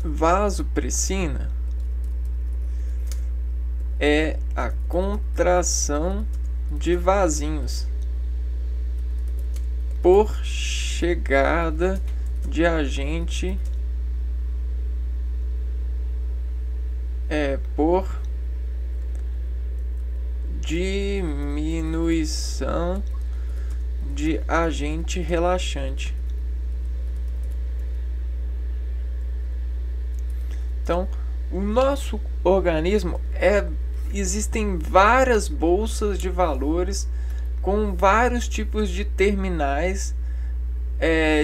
Vasopressina é a contração de vasinhos por chegada de agente por diminuição de agente relaxante. Então, o nosso organismo existem várias bolsas de valores com vários tipos de terminais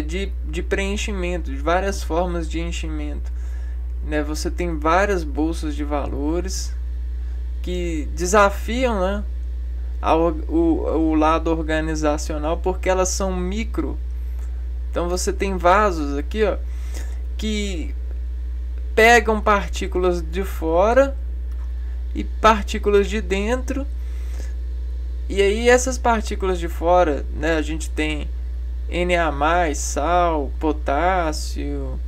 de preenchimento, de várias formas de enchimento. Né? Você tem várias bolsas de valores que desafiam, né, o lado organizacional, porque elas são micro. Então você tem vasos aqui, ó, que pegam partículas de fora e partículas de dentro, e aí essas partículas de fora, né, a gente tem Na+, sal, potássio,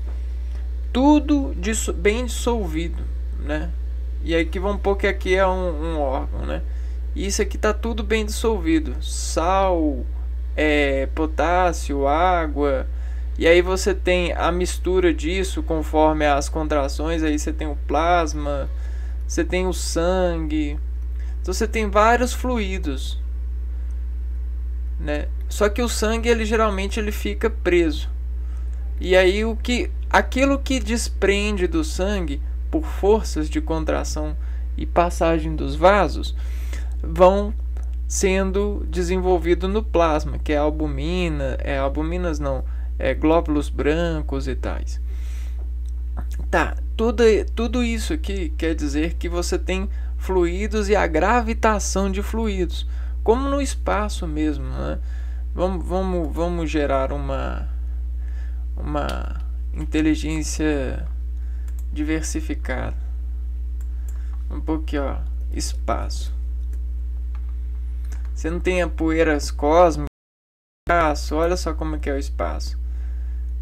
tudo bem dissolvido, né? E aí que vamos pôr que aqui é um órgão, né? E isso aqui tá tudo bem dissolvido, sal, potássio, água. E aí você tem a mistura disso conforme as contrações. Aí você tem o plasma, você tem o sangue. Então você tem vários fluidos, né? Só que o sangue geralmente ele fica preso. E aí aquilo que desprende do sangue por forças de contração e passagem dos vasos vão sendo desenvolvido no plasma, que é albumina, glóbulos brancos e tais. Tá, tudo isso aqui quer dizer que você tem fluidos e a gravitação de fluidos, como no espaço mesmo, né? Vamos gerar uma inteligência diversificada. Um pouquinho, ó, espaço. Você não tem a poeiras cósmicas, olha só como é que é o espaço.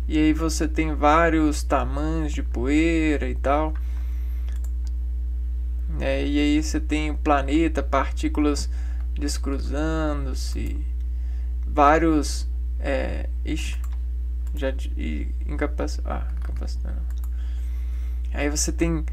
E aí você tem vários tamanhos de poeira e tal. E aí você tem o planeta, partículas descruzando-se, vários incapacitando. Aí você tem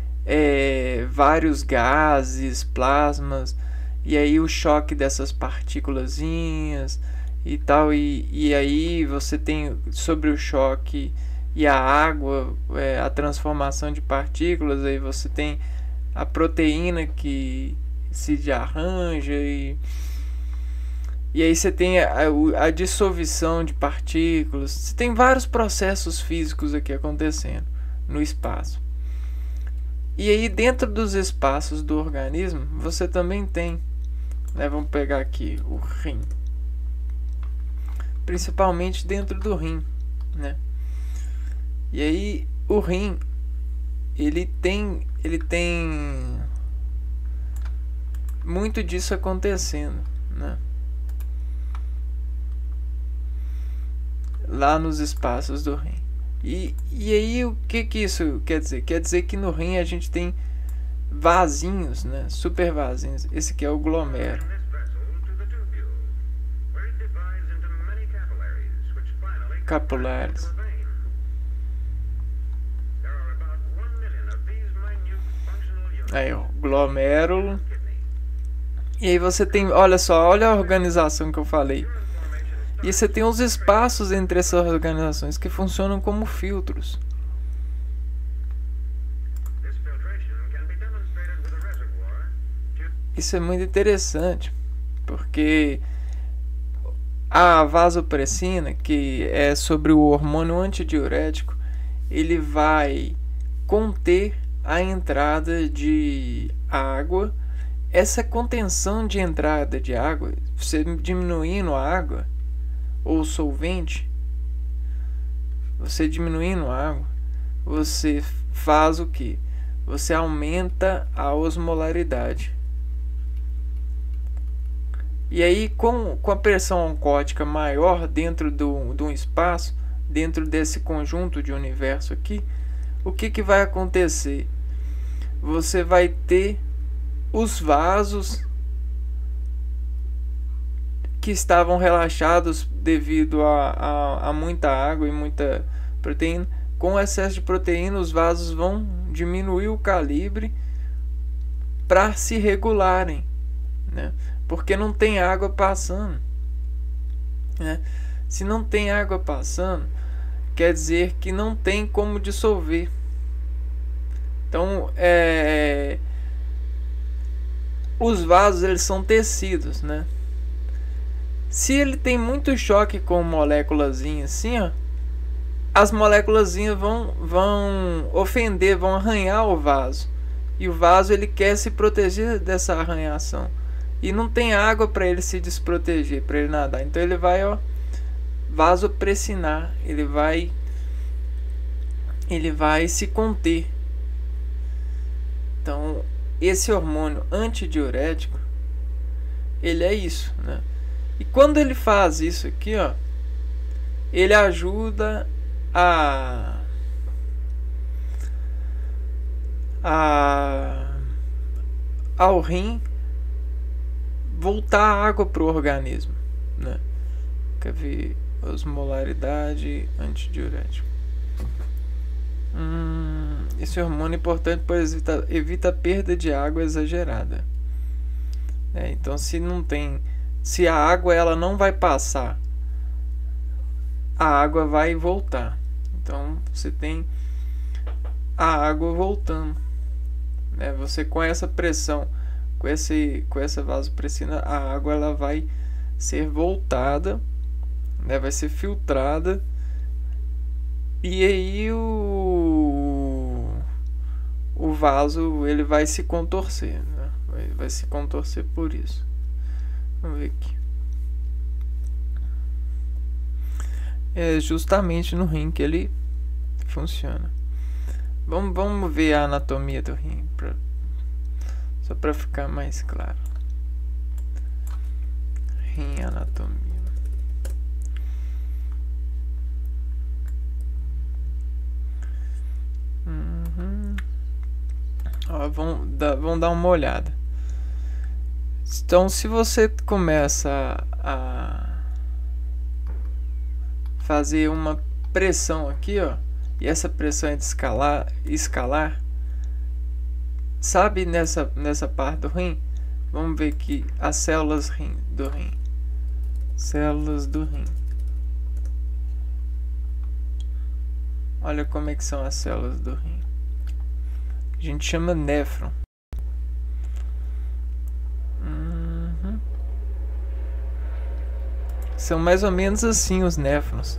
vários gases, plasmas, e aí o choque dessas partículazinhas e tal, e aí você tem sobre o choque e a água, a transformação de partículas. Aí você tem a proteína que se arranja, e E aí você tem a dissolução de partículas. Você tem vários processos físicos aqui acontecendo no espaço. E aí dentro dos espaços do organismo você também tem, né, vamos pegar aqui o rim. Principalmente dentro do rim, né? E aí o rim ele tem muito disso acontecendo, né? Lá nos espaços do rim. E aí o que isso quer dizer? Quer dizer que no rim a gente tem vasinhos, né? Super vasinhos. Esse aqui é o glomérulo. Capilares. Aí, ó, glomérulo. E aí você tem, olha só, olha a organização que eu falei. E você tem os espaços entre essas organizações que funcionam como filtros. Isso é muito interessante, porque a vasopressina, que é sobre o hormônio antidiurético, ele vai conter a entrada de água. Essa contenção de entrada de água, você diminuindo a água ou solvente, você diminuindo a água, você faz o que? Você aumenta a osmolaridade. E aí com a pressão oncótica maior dentro de um espaço, dentro desse conjunto de universo aqui, o que vai acontecer? Você vai ter os vasos que estavam relaxados devido a muita água e muita proteína. Com o excesso de proteína, os vasos vão diminuir o calibre para se regularem, né? Porque não tem água passando, né? Se não tem água passando, quer dizer que não tem como dissolver. Então, os vasos, eles são tecidos, né? Se ele tem muito choque com moléculazinhas assim, ó, as moléculazinhas vão ofender, vão arranhar o vaso. E o vaso, ele quer se proteger dessa arranhação. E não tem água para ele se desproteger, para ele nadar. Então ele vai, ó, vasopressinar, ele vai se conter. Então, esse hormônio antidiurético, ele é isso, né? E quando ele faz isso aqui, ó, ele ajuda ao rim voltar a água para o organismo, né? Quer ver? Osmolaridade antidiurético. Esse hormônio é importante, pois evita a perda de água exagerada. Então, se a água ela não vai passar, a água vai voltar. Então, você tem a água voltando, né? Você com essa pressão, com essa vasopressina, a água ela vai ser voltada, né? Vai ser filtrada. E aí o vaso ele vai se contorcer, né? Vai se contorcer por isso. Vamos ver aqui. É justamente no rim que ele funciona. Vamos ver a anatomia do rim, só para ficar mais claro. Rim, anatomia. Ó, vamos dar uma olhada. Então, se você começa a fazer uma pressão aqui, ó, e essa pressão é de escalar, sabe, nessa parte do rim, vamos ver aqui as células do rim. Células do rim. Olha como é que são as células do rim. A gente chama néfron. São mais ou menos assim os néfrons,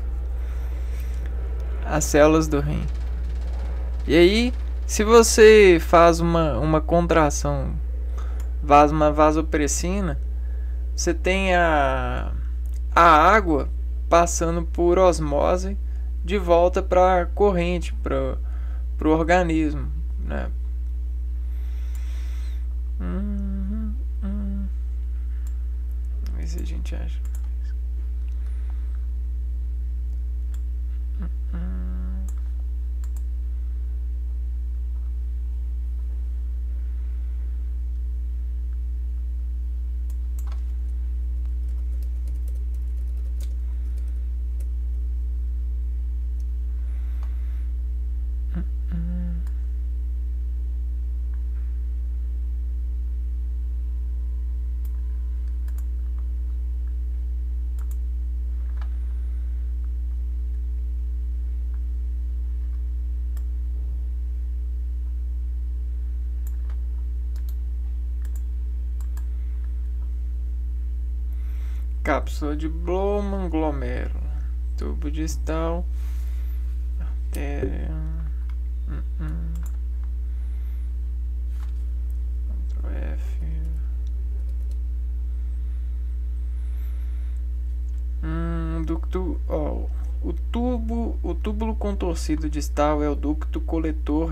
as células do rim. E aí, se você faz uma contração, uma vasopressina, você tem a água passando por osmose de volta para a corrente, para o organismo, né? Vamos ver se a gente acha. Cápsula de Bowman, glomérulo, tubo distal, artéria, Ctrl F, ducto, o túbulo contorcido distal é o ducto coletor,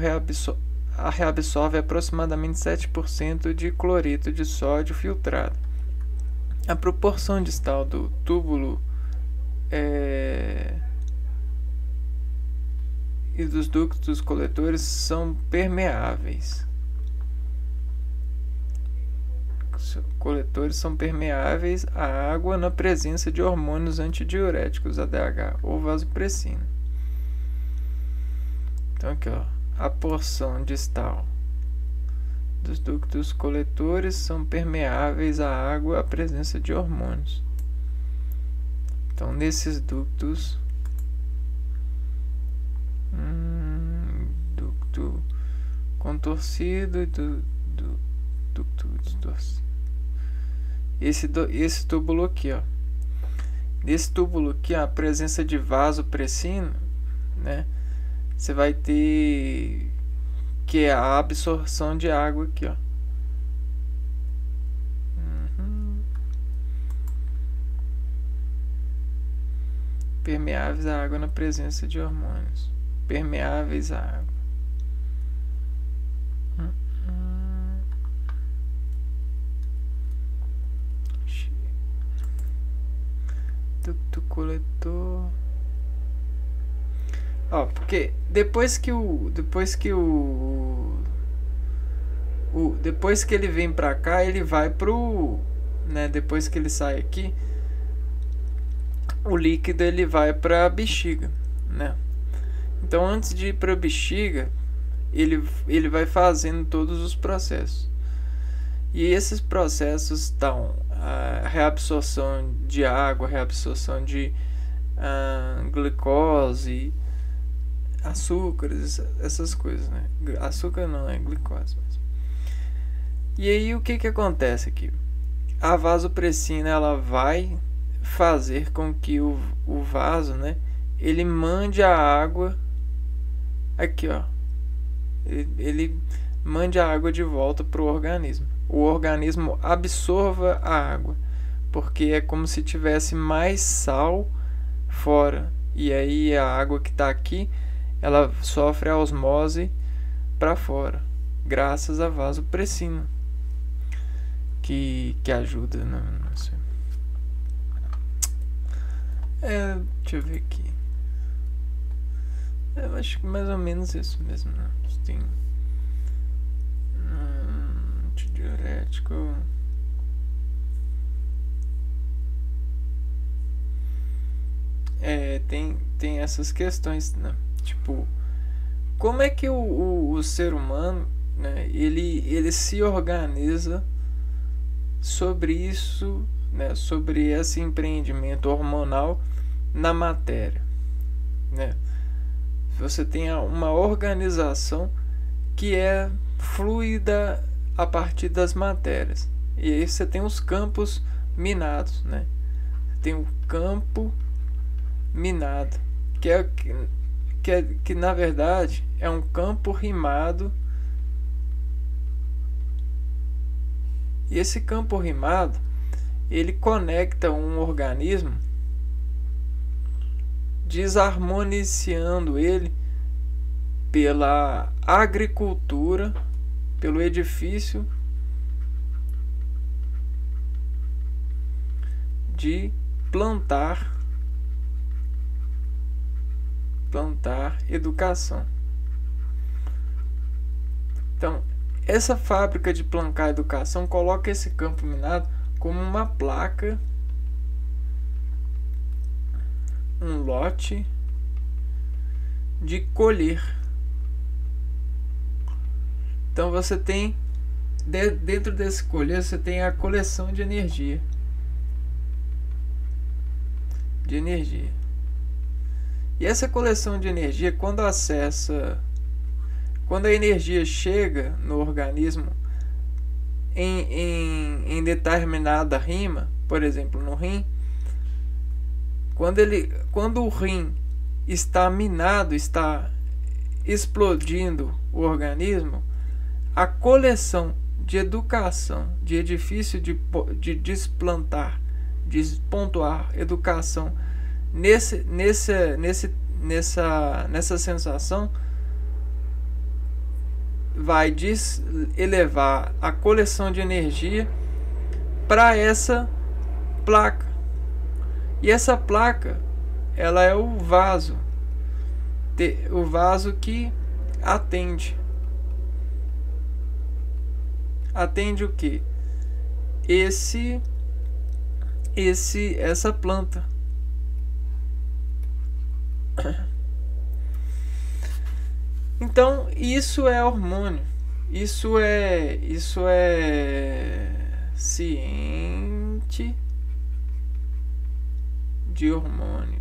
reabsorve aproximadamente 7% de cloreto de sódio filtrado. A proporção distal do túbulo e dos ductos coletores são permeáveis. Os coletores são permeáveis à água na presença de hormônios antidiuréticos, ADH ou vasopressina. Então aqui, a porção distal dos ductos coletores são permeáveis à água à presença de hormônios. Então, nesses ductos, ducto contorcido e ducto distorcido. Esse túbulo aqui, nesse túbulo aqui, a presença de vasopressina, né? Você vai ter que é a absorção de água aqui, permeáveis à água na presença de hormônios, permeáveis à água. Ducto coletor. Porque depois que ele vem pra cá, ele vai pro, né, depois que ele sai aqui, o líquido ele vai pra bexiga, né? Então, antes de ir pra bexiga, ele vai fazendo todos os processos. E esses processos estão a reabsorção de água, reabsorção de glicose, açúcares, essas coisas, né? Açúcar não, é glicose mesmo. E aí o que acontece aqui? A vasopressina, ela vai fazer com que o vaso, né, ele mande a água aqui, ele mande a água de volta para o organismo. O organismo absorva a água, porque é como se tivesse mais sal fora. E aí a água que está aqui, ela sofre a osmose para fora, graças à vasopressina, que ajuda, né? Não sei. Deixa eu ver aqui. Eu acho que mais ou menos isso mesmo, né? Tem antidiurético. Tem essas questões, né? Tipo, como é que o ser humano, né, ele se organiza sobre isso, né, sobre esse empreendimento hormonal na matéria, né? Você tem uma organização que é fluida a partir das matérias, e aí você tem os campos minados, né? tem um campo minado, que na verdade é um campo rimado. E esse campo rimado, ele conecta um organismo, desarmonizando ele pela agricultura, pelo edifício de plantar educação. Então, essa fábrica de plantar educação coloca esse campo minado como uma placa, um lote de colher. Então você tem, dentro desse colher, você tem a coleção de energia. E essa coleção de energia, quando a energia chega no organismo em determinada rima, por exemplo, no rim, quando o rim está minado, está explodindo o organismo, a coleção de educação, de edifício de despontuar educação nessa sensação vai elevar a coleção de energia para essa placa. E essa placa, ela é o vaso que atende o que? Essa planta. Então, isso é hormônio. Isso é ciente de hormônio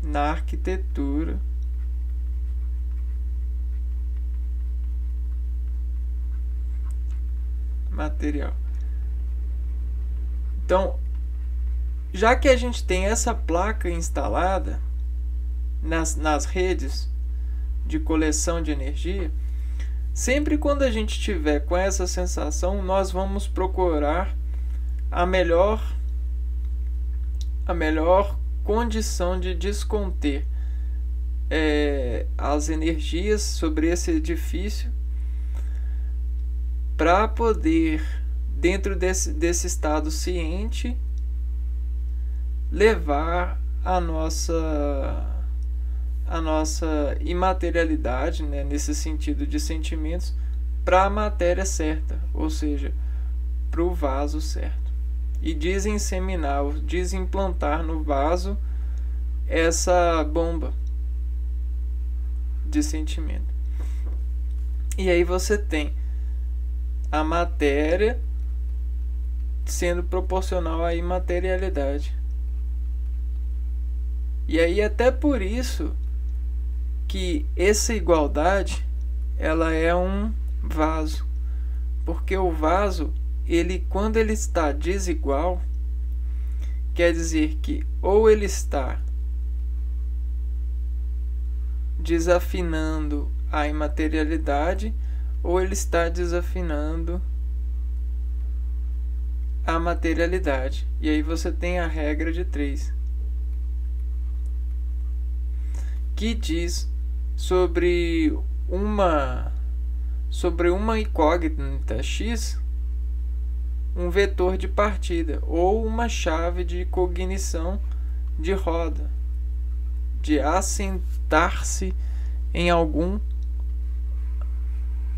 na arquitetura material. Então, já que a gente tem essa placa instalada nas redes de coleção de energia, sempre quando a gente tiver com essa sensação, nós vamos procurar a melhor condição de desconter as energias sobre esse edifício, para poder, dentro desse estado ciente, levar a nossa imaterialidade, né, nesse sentido de sentimentos, para a matéria certa, ou seja, para o vaso certo, e desinseminar, desimplantar no vaso essa bomba de sentimento. E aí você tem a matéria sendo proporcional à imaterialidade. E aí até por isso que essa igualdade, ela é um vaso, porque o vaso, quando ele está desigual, quer dizer que ou ele está desafinando a imaterialidade, ou ele está desafinando a materialidade. E aí você tem a regra de 3, que diz sobre uma incógnita x, um vetor de partida, ou uma chave de cognição de roda, de assentar-se em algum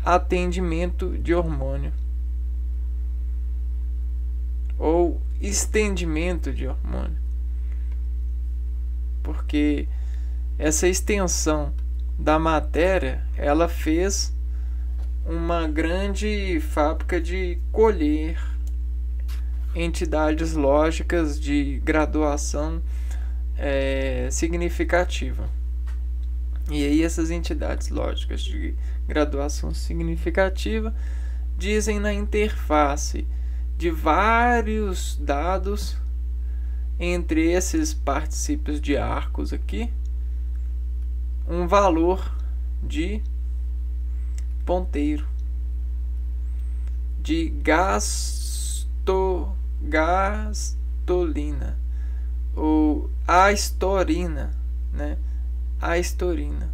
atendimento de hormônio, ou estendimento de hormônio, porque essa extensão da matéria, ela fez uma grande fábrica de colher entidades lógicas de graduação significativa. E aí essas entidades lógicas de graduação significativa dizem na interface de vários dados entre esses particípios de arcos aqui, um valor de ponteiro, de gastolina ou astorina, né? Astorina.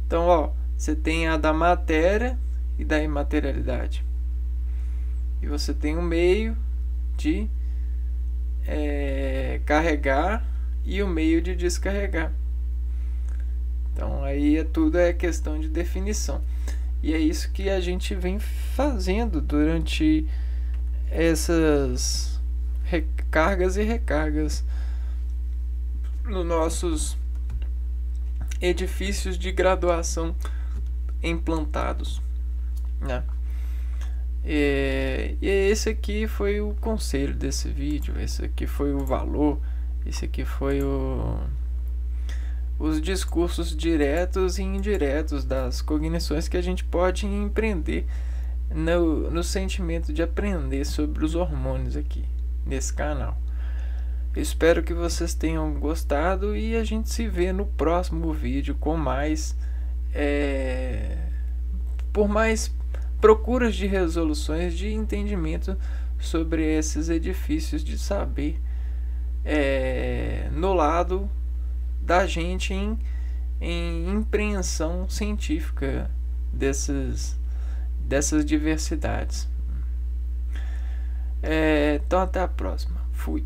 Então, ó, você tem a da matéria e da imaterialidade, e você tem o meio de carregar e o meio de descarregar. Então aí tudo é questão de definição, e é isso que a gente vem fazendo durante essas cargas e recargas nos nossos edifícios de graduação implantados, né? E esse aqui foi o conselho desse vídeo, esse aqui foi o valor, esse aqui foi os discursos diretos e indiretos das cognições que a gente pode empreender no sentimento de aprender sobre os hormônios aqui nesse canal. Eu espero que vocês tenham gostado, e a gente se vê no próximo vídeo com mais por mais procuras de resoluções de entendimento sobre esses edifícios de saber no lado da gente em impreensão científica dessas diversidades. Então até a próxima. Fui.